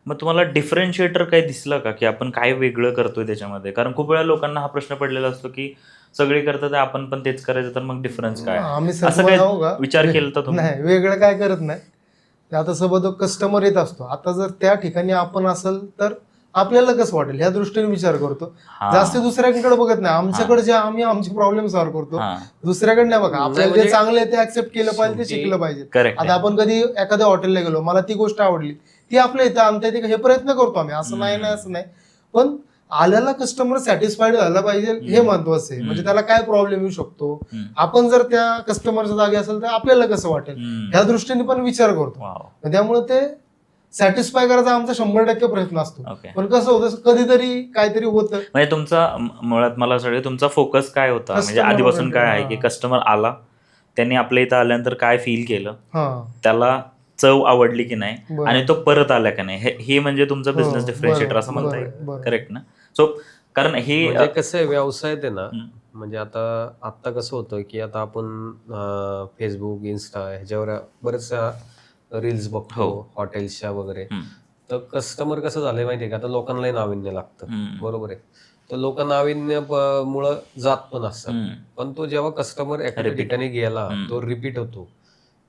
मग तुम्हाला डिफरन्शिएटर काही दिसलं का की आपण काय वेगळं करतोय त्याच्यामध्ये? कारण खूप वेळा लोकांना हा प्रश्न पडलेला असतो की सगळे करतात आपण पण तेच करायचं, तर मग डिफरन्स काय? आम्ही असं काय विचार केला तर तुम्ही? नाही, वेगळं काय करत नाही. ते आता सोबत कस्टमर येत असतो, आता जर त्या ठिकाणी आपण असेल तर आपल्याला कसं वाटेल ह्या दृष्टीने विचार करतो. जास्त दुसऱ्याकडे बघत नाही, आमच्याकडे जे आम्ही आमचे प्रॉब्लेम सॉल्व्ह करतो, दुसऱ्याकडे नाही बघा. आपल्याला जे चांगलं आहे ते ऍक्सेप्ट केलं पाहिजे, ते शिकलं पाहिजे. करेक्ट. आता आपण कधी एखाद्या हॉटेलला गेलो, मला ती गोष्ट आवडली, ती आपल्या इथं आणता येते, हे प्रयत्न करतो आम्ही, असं नाही असं नाही, पण आल्याला कस्टमर सॅटिस्फाईड झाला पाहिजे हे महत्वाचं आहे. म्हणजे त्याला काय प्रॉब्लेम येऊ शकतो, आपण जर त्या कस्टमरच्या जागी असेल तर आपल्याला कसं वाटेल ह्या दृष्टीने पण विचार करतो. त्यामुळे ते सॅटिस्फाय करायचा आमचा 100% प्रयत्न असतो. पण कसं होतं, कधीतरी काहीतरी होतं. म्हणजे तुमचा मुळात मला सगळे तुमचा फोकस काय होता, म्हणजे आधीपासून काय आहे की कस्टमर आला, त्यांनी आपल्या इथं आल्यानंतर काय फील केलं, त्याला चव आवडली की नाही आणि तो परत आला का नाही, हे म्हणजे तुमचं बिझनेस डिफरन्शिएटर असं म्हणता येईल. करेक्ट ना? सो कारण हे म्हणजे कसं आहे, व्यवसाय ते ना, म्हणजे आता कसं होतं की आता आपण फेसबुक, इन्स्टा ह्याच्यावर बरेचशा रील्स बघतो हॉटेल्सच्या वगैरे, तर कस्टमर कसं झालंय माहितीये का, आता लोकांनाही नाविन्य लागतं, बरोबर आहे. तर लोक मुळे जात पण असतात, पण तो जेव्हा कस्टमर एखाद्या ठिकाणी गेला तो रिपीट होतो,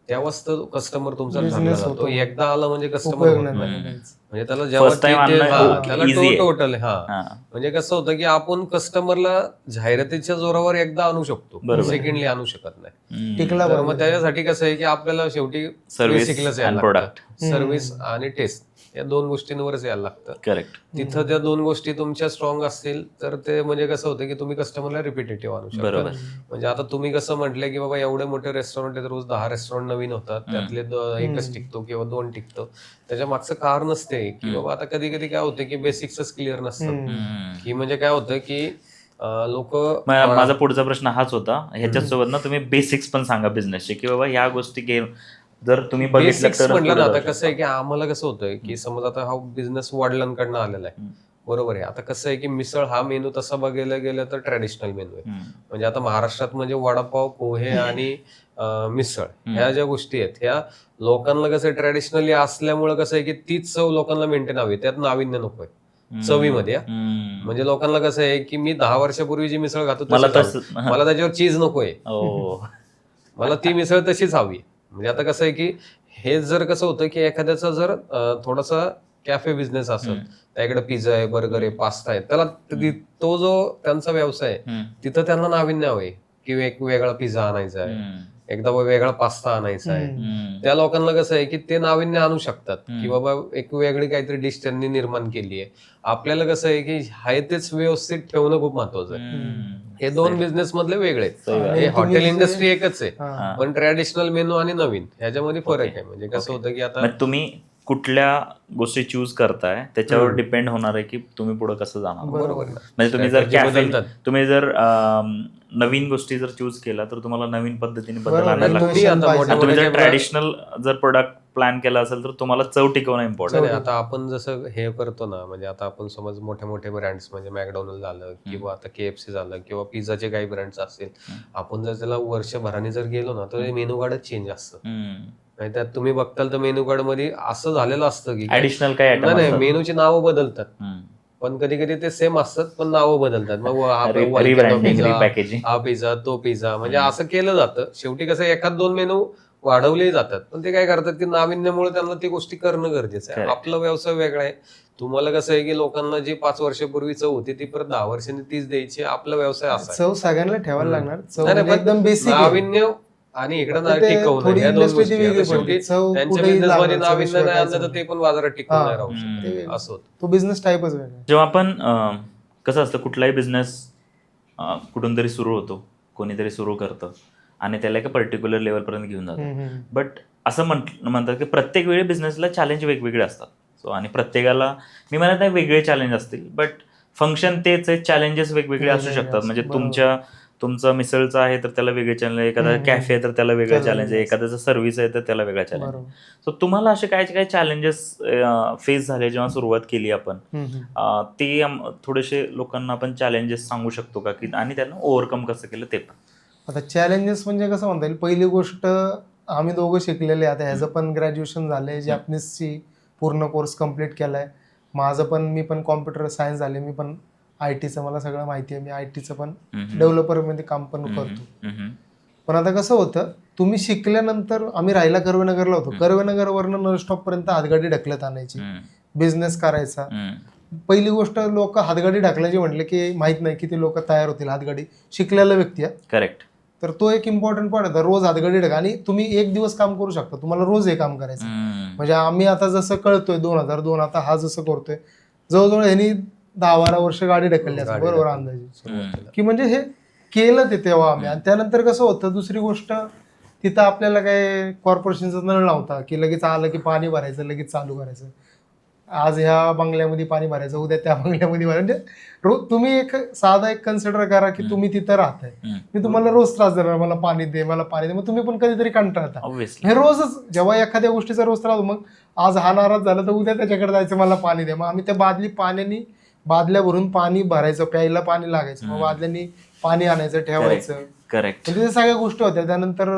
तेव्हाच तो कस्टमर तुमचा ठरला Business जातो. होतो. एकदा आला म्हणजे कस्टमर उपयोग होत नाही नाही. त्याला काहीच. म्हणजे त्याला जेव्हा First time ते- आणणं त्याला easy आहे. टोटल म्हणजे कसं होतं की आपण कस्टमरला जाहिरातीच्या जोरावर एकदा आणू शकतो, बरोबर. सेकंडली आणू शकत नाही. टिकला तर मग पाहिजे. त्याच्यासाठी कसं आहे की आपल्याला शेवटी Service बेसिकलाच and यायला product. लागतं. सर्व्हिस आणि टेस्ट या 2 गोष्टींवरच यायला लागतं. करेक्ट. तिथं त्या 2 गोष्टी तुमच्या स्ट्रॉंग असतील तर ते म्हणजे कसं होतं की तुम्ही कस्टमरला रिपिटेटिव्ह आणू शकता. बरोबर. म्हणजे आता तुम्ही कसं म्हटलं की बाबा एवढे मोठे रेस्टॉरंट आहेत, रोज 10 रेस्टॉरंट नवीन होतात, त्यातले एकच टिकतो किंवा 2 टिकतो. त्याच्या मागचं कारणच ते की बाबा आता कधी कधी काय होतं की बेसिक्सच क्लिअर नसतं, की म्हणजे काय होतं की लोक माझा पुढचा प्रश्न हाच होता. ह्याच्यासोबत ना तुम्ही बेसिक्स पण सांगा बिझनेसचे, की बाबा ह्या गोष्टी घेऊन जर तुम्ही बघितलं बेसिक्स तर म्हटलं ना, आता कसं आहे की आम्हाला कसं होतंय की समज आता हा बिझनेस वडिलांकडनं आलेला आहे, बरोबर आहे. आता कसं आहे की मिसळ हा मेनू तसा बघायला गेलं तर ट्रॅडिशनल मेनू आहे. म्हणजे आता महाराष्ट्रात म्हणजे वडापाव, पोहे आणि मिसळ ह्या ज्या गोष्टी आहेत ह्या लोकांना कसं ट्रॅडिशनली असल्यामुळे कसं आहे की तीच चव लोकांना मेंटेन हवी, त्यात नाविन्य नकोय चवीमध्ये. म्हणजे लोकांना कसं आहे की मी 10 वर्षापूर्वी जी मिसळ खातो मला तशीच हवी. मला त्याच्यावर चीज नकोय, मला ती मिसळ तशीच हवी. म्हणजे आता कसं आहे की हे जर कसं होतं की एखाद्याचा जर थोडासा कॅफे बिझनेस असेल, त्याकडे पिझ्झा आहे, बर्गर आहे, पास्ता आहे, त्याला तो जो त्यांचा व्यवसाय आहे तिथं त्यांना नाविन्य हवंय की एक वेगळा पिझ्झा आणायचा आहे, एकदा वेगळा पास्ता आणायचा आहे. त्या लोकांना कसं आहे की ते नाविन्य आणू शकतात की बाबा एक वेगळी काहीतरी डिश त्यांनी निर्माण केली आहे. आपल्याला कसं आहे की हाय तेच व्यवस्थित ठेवणं खूप महत्वाचं आहे. हे 2 बिझनेस मधले वेगळे आहेत. हे हॉटेल इंडस्ट्री एकच आहे, पण ट्रॅडिशनल मेनू आणि नवीन ह्याच्यामध्ये फरक आहे. म्हणजे कसं होतं की आता तुम्ही कुठल्या गोष्टी चूज करताय त्याच्यावर डिपेंड होणार आहे की तुम्ही पुढे कसं जाणार. बरोबर. म्हणजे तुम्ही जर Strategy कॅफे बदलतात. तुम्ही जर नवीन गोष्टी जर चूज केला तर तुम्हाला नवीन पद्धतीने बदल बरोबर. आणायला लागतो. तुम्ही आता मोठ्या तुम्ही जर मोठ्या ट्रॅडिशनल जर प्रोडक्ट प्लॅन केला असेल तर तुम्हाला चव टिकवणं इम्पॉर्टंट नाही, आता आपण जसं हे करतो ना, म्हणजे आता आपण समज मोठे मोठे ब्रँड्स म्हणजे मॅकडॉनल्ड झालं किंवा आता KFC झालं किंवा पिझ्झाचे काही ब्रँड्स असतील, आपण जर त्याला वर्षभराने जर गेलो ना तर मेनू कार्डच चेंज असतं. नाही त्यात तुम्ही बघताल तर मेनू कार्ड मध्ये असं झालेलं असतं की ऍडिशनल काय नाही आयटम मेनूची नावं बदलतात, पण कधी कधी ते सेम असतात पण नावं बदलतात. मग रिब्रँडिंग रिपॅकेजिंग. हा पिझ्झा तो पिझ्झा, म्हणजे असं केलं जातं. शेवटी कसं 1-2 मेनू वाढवले जातात, पण ते काय करतात की नाविन्यामुळे त्यांना ती गोष्टी करणं गरजेचं आहे. आपला व्यवसाय वेगळा आहे. तुम्हाला कसं आहे की लोकांना जी 5 वर्षापूर्वी चव होती ती परत 10 वर्षांनी तीच द्यायची. आपला व्यवसाय असा आहे. चव सगळ्यांना ठेवायला लागणार. चव नाही, म्हणजे पण एकदम बेसिक नाविन्य आणि इकडं ते टिकवणं थोडी ह्या 2 industry गोष्टी. वेगळी आता शेवटी पडते. चव त्यांच्या कुठेही बिझनेस मध्ये लागणार, नाविन्य चवीशिवाय नाही आणलं काहीच तर ते पण बाजारात टिकून हा. नाही राहू शकत. असं होतं. तो बिझनेस टाईपच वेगळा. जेव्हा आपण कसं असतं कुठलाही बिझनेस कुठून तरी सुरू होतो, कोणीतरी सुरू करतं आणि त्याला एका पर्टिक्युलर लेवलपर्यंत घेऊन जातं. बट असं म्हणतात की प्रत्येक वेळी बिझनेसला चॅलेंज वेगवेगळे असतात. सो आणि प्रत्येकाला मी म्हणत नाही वेगळे चॅलेंज असतील, बट फंक्शन तेच आहे, चॅलेंजेस वेगवेगळे असू शकतात. म्हणजे तुमचं मिसळचं आहे तर त्याला वेगळे चॅलेंज आहे, एखादा कॅफे आहे तर त्याला वेगळं चॅलेंज आहे, एखाद्याचं सर्व्हिस आहे तर त्याला वेगळा चॅलेंज आहे. सो तुम्हाला असे काय चॅलेंजेस फेस झाले जेव्हा सुरुवात केली आपण, ते थोडेसे लोकांना आपण चॅलेंजेस सांगू शकतो का की आणि त्यांना ओव्हरकम कसं केलं ते पण. आता चॅलेंजेस म्हणजे कसं म्हणता येईल, पहिली गोष्ट आम्ही दोघं शिकलेले. आता ह्याचं पण ग्रॅज्युएशन झालंय, जॅपनीजची पूर्ण कोर्स कम्प्लीट केलाय. मी पण कॉम्प्युटर सायन्स झाले, मी पण IT-चं मला सगळं माहिती आहे. मी IT-चं पण डेव्हलपरमध्ये काम पण करतो. पण आता कसं होतं, तुम्ही शिकल्यानंतर आम्ही राहायला कर्वेनगरला होतो. कर्वेनगरवरनं नॉनस्टॉप पर्यंत हातगाडी ढकलत आणायची, बिझनेस करायचा. पहिली गोष्ट लोक हातगाडी ढकलायची म्हटलं की माहित नाही किती लोक तयार होतील हातगाडी शिकलेला व्यक्ती आहे. करेक्ट. तर तो एक इम्पॉर्टंट पॉईंट होता. रोज हातगाडी ढकला आणि तुम्ही एक दिवस काम करू शकता, तुम्हाला रोज हे काम करायचं. म्हणजे आम्ही आता जसं कळतोय 2002 आता हा जसं करतोय, जवळजवळ ह्यांनी 10-12 वर्ष गाडी ढकलली असं बरोबर अंदाजे. की म्हणजे हे केलं ते तेव्हा आम्ही. आणि त्यानंतर कसं होतं, दुसरी गोष्ट तिथं आपल्याला काय कॉर्पोरेशनचा नळ नव्हता की लगेच आलं की पाणी भरायचं लगेच चालू करायचं. आज ह्या बंगल्यामध्ये पाणी भरायचं, उद्या त्या बंगल्यामध्ये भरायचं. म्हणजे रोज तुम्ही एक साधा एक कन्सिडर करा की तुम्ही तिथं राहताय, मी तुम्हाला रोज त्रास देणार, मला पाणी दे मला पाणी दे. मग तुम्ही पण कधीतरी कंटाळता. हे रोजच जेव्हा एखाद्या गोष्टीचा रोज त्रास, मग आज हा नाराज झाला तर उद्या त्याच्याकडे जायचं, मला पाणी दे. मग आम्ही त्या पाण्याने बादल्या भरून पाणी भरायचं, प्यायला पाणी लागायचं, मग बादल्यांनी पाणी आणायचं ठेवायचं. करेक्ट. म्हणजे ते सगळ्या गोष्टी होत्या. त्यानंतर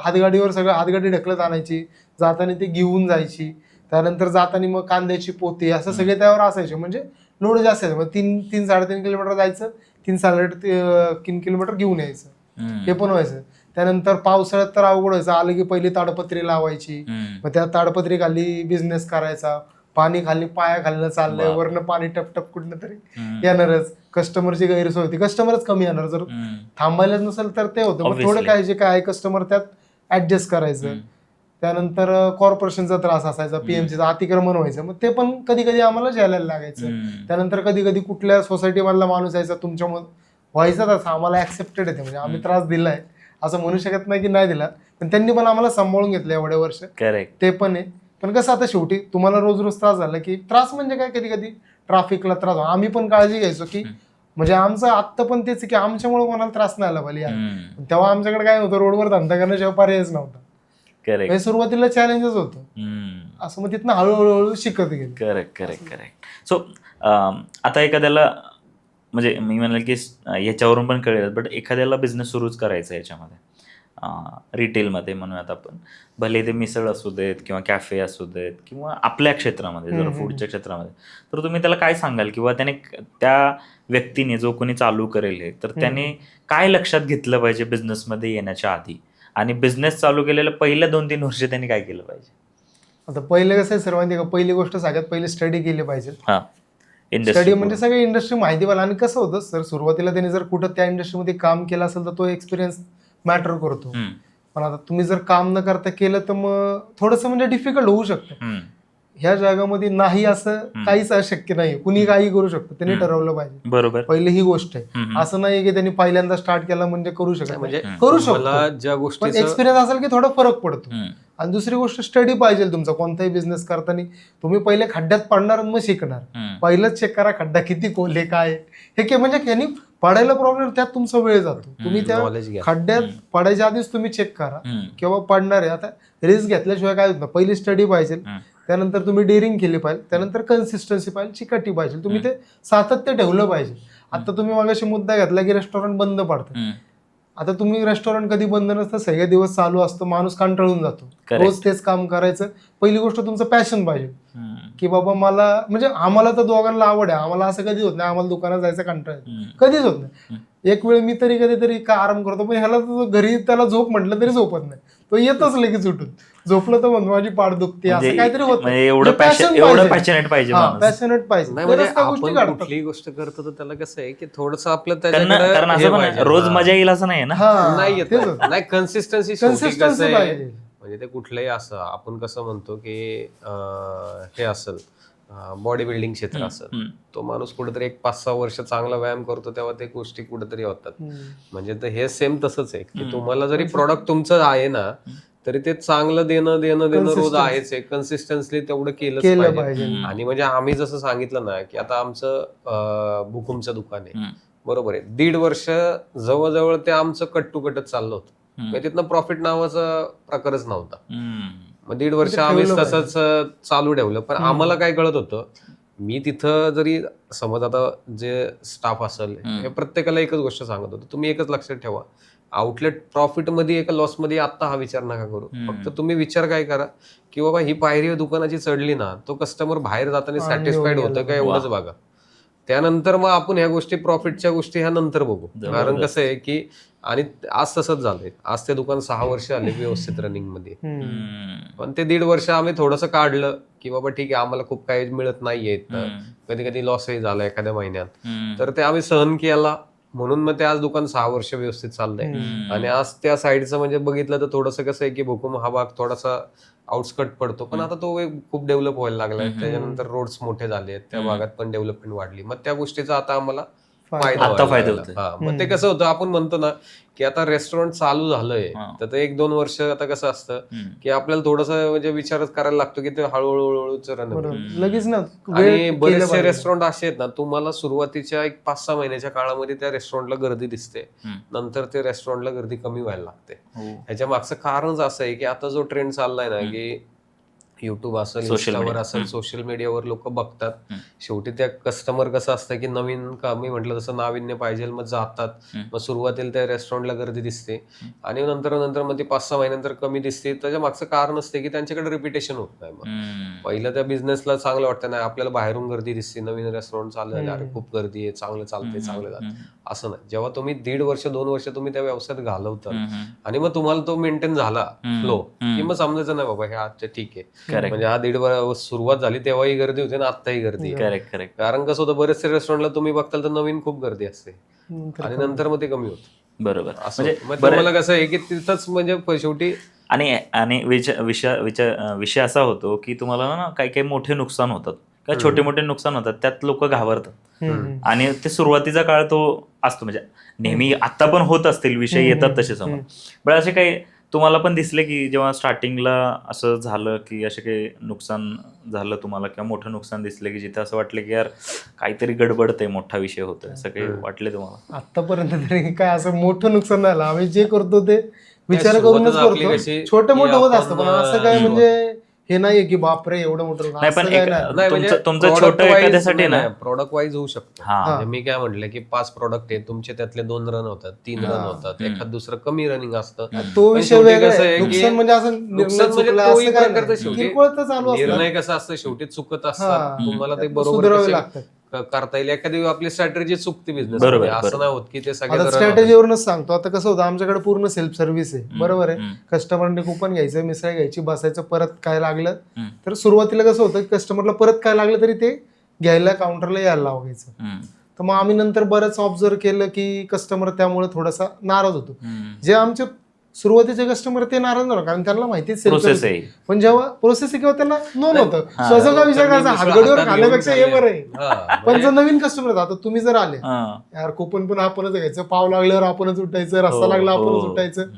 हातगाडीवर सगळं हातगाडी ढकलत आणायची, जाताना ते घेऊन जायची. त्यानंतर जाताना मग कांद्याची पोती असं सगळे त्यावर असायचे. म्हणजे लोड जास्त आहे, मग 3-3.5 किलोमीटर जायचं, 3 किलोमीटर घेऊन यायचं, हे पण व्हायचं. त्यानंतर पावसाळ्यात तर अवघड व्हायचं, आलं की पहिली ताडपत्री लावायची, मग त्या ताडपत्री खाली बिझनेस करायचा, पाणी खाली पायाखालनं चाललंय, वरनं पाणी टपटप कुठनं तरी येणारच, कस्टमरची गैरसोय होती, कस्टमरच कमी येणार, जर थांबायलाच नसेल तर ते होतं. मग थोडं काय जे काय कस्टमर त्यात ऍडजस्ट करायचं. त्यानंतर कॉर्पोरेशनचा त्रास असायचा, पीएमसीचं अतिक्रमण व्हायचं, मग ते पण कधी कधी आम्हाला झेलायला लागायचं. त्यानंतर कधी कधी कुठल्या सोसायटी मधला माणूस यायचा, तुमच्यामध्ये व्हायचं तसं आम्हाला ऍक्सेप्टेड आहे, म्हणजे आम्ही त्रास दिलाय असं म्हणू शकत नाही की नाही दिला, पण त्यांनी पण आम्हाला सांभाळून घेतलं एवढ्या वर्ष. करेक्ट. ते पण आहे. पण कसं आता शेवटी तुम्हाला रोज रोज त्रास झाला की त्रास म्हणजे काय, कधी कधी ट्रॅफिकला त्रास, आम्ही पण काळजी घ्यायचो की म्हणजे आमचं आत्ता पण तेच की आमच्यामुळे कोणाला त्रास नाही आला पाहिजे. तेव्हा आमच्याकडे काय नव्हतं, रोडवर धंदा करण्याशिवाय पर्यायच नव्हता. करेक्ट. सुरुवातीला चॅलेंजेस होतं, असं मग तिथनं हळूहळू शिकत गेलो. करेक्ट. सो आता एखाद्याला, म्हणजे मी म्हणाल की याच्यावरून पण कळेल, बट एखाद्याला बिझनेस सुरूच करायचा आहे याच्यामध्ये, रिटेलमध्ये म्हणूयात आपण, भले ते मिसळ असू देत किंवा कॅफे असू देत किंवा आपल्या क्षेत्रामध्ये जर फूडच्या क्षेत्रामध्ये, तर तुम्ही त्याला काय सांगाल, किंवा त्याने, त्या व्यक्तीने जो कोणी चालू करेल हे, तर त्याने काय लक्षात घेतलं पाहिजे बिझनेसमध्ये येण्याच्या आधी, आणि बिझनेस चालू केलेलं पहिल्या 2-3 वर्ष त्यांनी काय केलं पाहिजे? आता पहिलं कसं आहे सर्वांनी, पहिली गोष्ट सगळ्यात पहिले स्टडी केली पाहिजे. इंडस्ट्री स्टडी म्हणजे सगळी इंडस्ट्री माहिती पाहिजे. आणि कसं होतं सर, सुरुवातीला त्यांनी जर कुठं त्या इंडस्ट्रीमध्ये काम केलं असेल तर तो एक्सपिरियन्स मॅटर करतो. पण आता तुम्ही जर काम न करता केलं तर मग थोडंसं म्हणजे डिफिकल्ट होऊ शकतं. ह्या जगामध्ये नाही असं काहीच अशक्य नाही, कुणी काही करू शकतं, त्यांनी ठरवलं पाहिजे. बरोबर. पहिली ही गोष्ट आहे. असं नाही की त्यांनी पहिल्यांदा स्टार्ट केला म्हणजे करू शकत, म्हणजे करू शकतो, ज्या गोष्टी एक्सपिरियन्स असेल की थोडा फरक पडतो. आणि दुसरी गोष्ट स्टडी पाहिजे तुमचा. कोणताही बिझनेस करताना तुम्ही पहिले खड्ड्यात पडणार मग शिकणार. पहिलंच चेक करा खड्डा किती खोल आहे, काय हे की, म्हणजे त्यांनी पडायला प्रॉब्लेम, त्यात तुमचा वेळ जातो. तुम्ही त्या खड्ड्यात पडायच्या आधीच तुम्ही चेक करा किंवा पडणार आहे. आता रिस्क घेतल्याशिवाय काय होत नाही. पहिली स्टडी पाहिजे, त्यानंतर तुम्ही डेअरिंग केली पाहिजे, त्यानंतर कन्सिस्टन्सी पाहिजे, चिकाटी पाहिजे, तुम्ही ते सातत्य ठेवलं पाहिजे. आता तुम्ही मागाशी मुद्दा घेतला की रेस्टॉरंट बंद पडतं. आता तुम्ही रेस्टॉरंट कधी बंद नसतं, सगळे दिवस चालू असतं, माणूस कंटाळून जातो, रोज तेच काम करायचं. पहिली गोष्ट तुमचं पॅशन पाहिजे की बाबा मला, म्हणजे आम्हाला तर दोघांना आवड आहे, आम्हाला असं कधी होत नाही आम्हाला दुकानात जायचं कंटाळ कधीच होत नाही. एक वेळ मी तरी कधीतरी का आराम करतो, पण ह्याला घरी त्याला झोप म्हटलं तरी झोपत नाही, तो येतच लगेच उठून. झोपलं तर म्हणतो माझी पाठ दुखते, असं काहीतरी होत. पॅशनेट पाहिजे. आपण कुठलीही गोष्ट करतो तर त्याला कसं आहे की थोडंसं आपलं कारण असं रोज मजा येईल असं नाही ना, नाही कन्सिस्टन्सी आहे. म्हणजे ते कुठलंही असं, आपण कसं म्हणतो की हे असेल बॉडी बिल्डिंग क्षेत्र असेल, तो माणूस कुठेतरी 1-5-6 वर्ष चांगला व्यायाम करतो तेव्हा ते गोष्टी कुठेतरी होतात. म्हणजे हे सेम तसंच आहे की तुम्हाला जरी प्रॉडक्ट तुमचं आहे ना, तरी ते चांगलं देणं रोज आहेच आहे. कन्सिस्टन्सली तेवढं केलं पाहिजे. आणि म्हणजे आम्ही जसं सांगितलं ना की आता आमचं बुकुमचं दुकान आहे, बरोबर आहे, 1.5 वर्ष जवळजवळ ते आमचं कट टू कटच चाललं होतं. तिथनं प्रॉफिट नावाचा प्रकारच नव्हता. मग 1.5 वर्ष आम्ही तसंच चालू ठेवलं. पण आम्हाला काय कळत होतं, मी तिथं जरी समज आता जे स्टाफ असेल हे प्रत्येकाला एकच गोष्ट सांगत होतं, तुम्ही एकच लक्षात ठेवा, आउटलेट प्रॉफिट मध्ये एका लॉस मध्ये आता हा विचार नका करू. फक्त तुम्ही विचार काय करा की बाबा ही पायरी दुकानाची चढली ना, तो कस्टमर बाहेर जाताना सॅटिस्फाईड होतं का एवढंच बघा. त्यानंतर मग आपण ह्या गोष्टी, प्रॉफिटच्या गोष्टी ह्या नंतर बघू. कारण कसं आहे की, आणि आज तसंच झालंय, आज ते दुकान 6 वर्ष आले व्यवस्थित रनिंग मध्ये. पण ते 1.5 वर्ष आम्ही थोडंसं काढलं की बाबा ठीक आहे आम्हाला खूप काही मिळत नाहीये, कधी कधी लॉसही झाला एखाद्या महिन्यात, तर ते आम्ही सहन केला. म्हणून मग ते आज दुकान 6 वर्ष व्यवस्थित चाललंय. आणि आज त्या साईडचं म्हणजे बघितलं तर थोडंसं कसं आहे की भुकुम हा भाग थोडासा आउटस्कट पडतो, पण आता तो खूप डेव्हलप व्हायला लागलाय. त्याच्यानंतर रोड्स मोठे झाले, त्या भागात पण डेव्हलपमेंट वाढली. मग त्या गोष्टीचा आता आम्हाला फायदा होतो. मग ते कसं होतं, आपण म्हणतो ना की आता रेस्टॉरंट चालू झालंय तर ते 1-2 वर्ष आता कसं असतं की आपल्याला थोडंसं म्हणजे विचारच करायला लागतो की ते हळूहळू लगेच ना. आणि बरेचसे रेस्टॉरंट असे आहेत ना, तुम्हाला सुरुवातीच्या 1-5-6 महिन्याच्या काळामध्ये त्या रेस्टॉरंटला गर्दी दिसते, नंतर ते रेस्टॉरंटला गर्दी कमी व्हायला लागते. ह्याच्या मागचं कारणच असं आहे की आता जो ट्रेंड चाललाय ना की युट्यूब असेल, Social इंस्टावर media. असेल, हम्म. सोशल मीडियावर लोक बघतात. हम्म. शेवटी त्या कस्टमर कसं असतं की नवीन मी म्हटलं तसं नाविन्य पाहिजे, मग जातात. हम्म. मग सुरुवातीला त्या रेस्टॉरंटला गर्दी दिसते आणि नंतर मग ती 5-6 महिन्यानंतर कमी दिसते. त्याच्या मागचं कारण असते की त्यांच्याकडे रिपिटेशन होत नाही. मग पहिलं त्या बिझनेसला चांगलं वाटतं, नाही आपल्याला बाहेरून गर्दी दिसते, नवीन रेस्टॉरंट चालू झाले, अरे खूप गर्दी आहे, चांगलं चालते, चांगलं जातं. असं नाही. जेव्हा तुम्ही 1.5 वर्ष 2 वर्ष तुम्ही त्या व्यवसायात घालवता आणि मग तुम्हाला तो मेंटेन झाला फ्लो, की मग समजायचं नाही बाबा हे अच्छा ठीक आहे. Correct. म्हणजे हा 1.5 वर्ष सुरुवात झाली तेव्हाही गर्दी होती ना आत्ताही गर्दी आहे. Correct correct. कारण कसं होतं, बरेचसे रेस्टॉरंटला तुम्ही बघताल तर नवीन खूप गर्दी असते आणि नंतर मग ते कमी होतं. बरोबर. असं म्हणजे मग तुम्हाला कसं आहे की तिथंच म्हणजे शेवटी आणि आणि विषय असा होतो की तुम्हाला ना काही काही मोठे नुकसान होतात किंवा छोटे मोठे नुकसान होतात, त्यात लोक घाबरतात आणि ते सुरुवातीचा काळ तो असतो. म्हणजे नेहमी आता पण होत असतील विषय, येतात तसे समोर. पण असे काही तुम्हाला पण दिसले की जेव्हा स्टार्टिंगला असं झालं की असे काही नुकसान झालं तुम्हाला किंवा मोठं नुकसान दिसलं की जिथे असं वाटलं की यार काहीतरी गडबडतंय, मोठा विषय होतोय, असं काही वाटले तुम्हाला? आतापर्यंत तरी काय असं मोठं नुकसान झालं, आम्ही जे करतो ते विचार सुरुवातच करूनच आपली करतो. कशी छोटं की मोठं होत आपण, असतं, पण असं काय म्हणजे हे नाहीये की बापरे एवढं मोठं नाही, पण असं काय एक- नाही. नाही म्हणजे तुमचं product छोटं wise एखाद्यासाठी ना. नाही, product wise होऊ शकतो. हा. म्हणजे मी काय म्हटलं की 5 प्रोडक्ट आहे तुमचे, त्यातले 2 रन होतात, 3 रन होतात, एखाद दुसरं कमी रनिंग असतं. तो पण विषय शेवटी वेगळा कसं आहे. आहे की नुकसान म्हणजे असं नुकसान म्हणजे चुकलं तोही असं काय प्रकारचं नाही. शेवटी किरकोळ तर चालू असतं. निर्णय कसा असतो, शेवटी चुकत असतात. हा. तुम्हाला ते त्यात बरोबर सुधारावे कसे लागतात. करता येईल. एखादी आपली स्ट्रॅटेजी चुकते बिझनेस, बरोबर, असं बरोबर. नाही होत की ते आता सगळे स्ट्रॅटेजीवरूनच सांगतो. आता कसं होतं, आमच्याकडे पूर्ण सेल्फ सर्व्हिस आहे, बरोबर आहे. कस्टमरने कुपन घ्यायचं, मिसळ घ्यायची, बसायचं, परत काय लागलं तर सुरुवातीला कसं होतं, कस्टमरला परत काय लागलं तरी ते घ्यायला काउंटरला यायला लावायचं. तर मग आम्ही नंतर बरंच ऑब्झर्व केलं की कस्टमर त्यामुळे थोडासा नाराज होतो. जे आमचे सुरुवातीचे कस्टमर ते नाराज नव्हते, कारण त्यांना माहितीच प्रोसेस आहे. पण जेव्हा प्रोसेस किंवा त्यांना नोंद होतं, स्वतः काय विचार करायचा, हातगडीवर खाण्यापेक्षा हे बरं आहे. पण जर नवीन कस्टमर, आता तुम्ही जर आले, यार कुपन पण आपणच घ्यायचं, पाव लागल्यावर आपणच उठायचं, रस्ता लागला आपणच उठायचं.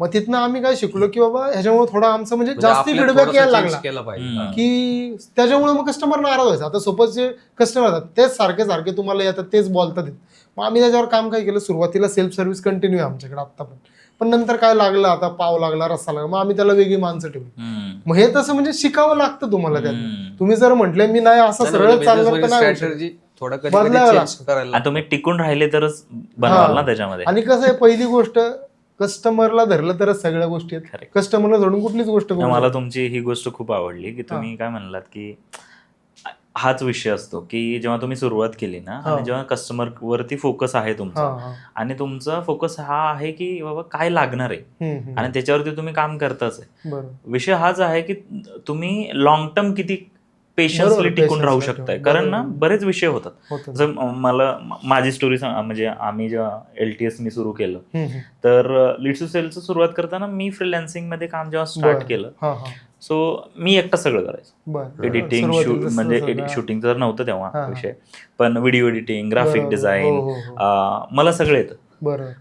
मग तिथनं आम्ही काय शिकलो की बाबा ह्याच्यामुळे थोडा आमचं म्हणजे जास्ती फीडबॅक यायला लागला केला पाहिजे. की त्याच्यामुळे मग कस्टमर नाराज व्हायचा. आता सपोज जे कस्टमर असतात तेच सारखे तुम्हाला येतात, तेच बोलतात. मग आम्ही त्याच्यावर काम काय केलं, सुरुवातीला सेल्फ सर्व्हिस कंटिन्यू आहे आमच्याकडे आता पण नंतर काय लागलं, आता पाव लागला, रस्सा लागला, मग आम्ही त्याला वेगळी माणसं ठेवली. मग हे तसं म्हणजे शिकावं लागतं तुम्हाला त्यात. तुम्ही जर म्हटले मी नाही असं सरळ चालणार तर नाही, स्ट्रॅटेजी थोडा बदलावं चेंज करायला. आणि तुम्ही टिकून राहिले तरच बनवाल ना त्याच्यामध्ये. आणि कसं आहे, पहिली गोष्ट कस्टमरला धरलं तरच सगळ्या गोष्टी आहेत. कस्टमरला धरून कुठलीच गोष्ट करू मला तुमची ही गोष्ट खूप आवडली की तुम्ही काय म्हणलात की हाच विषय असतो की जेव्हा तुम्ही सुरुवात केली ना आणि जेव्हा कस्टमर वरती फोकस आहे तुमचा आणि तुमचा फोकस हा आहे की बाबा काय लागणार आहे आणि त्याच्यावरती तुम्ही काम करताच आहे. विषय हाच आहे की तुम्ही लॉंग टर्म किती पेशन्सली टिकून राहू शकताय. कारण ना बरेच विषय होतात. जर मला माझी स्टोरी म्हणजे आम्ही जेव्हा LTS मी सुरू केलं तर लीड्स टू सेलचं सुरुवात करताना मी फ्रीलान्सिंग मध्ये काम जेव्हा स्टार्ट केलं, सो मी एकटा सगळं करायचो. एडिटिंग म्हणजे शूटिंग तर नव्हतं तेव्हा विषय, पण व्हिडिओ एडिटिंग, ग्राफिक डिझाईन, मला सगळं येतं.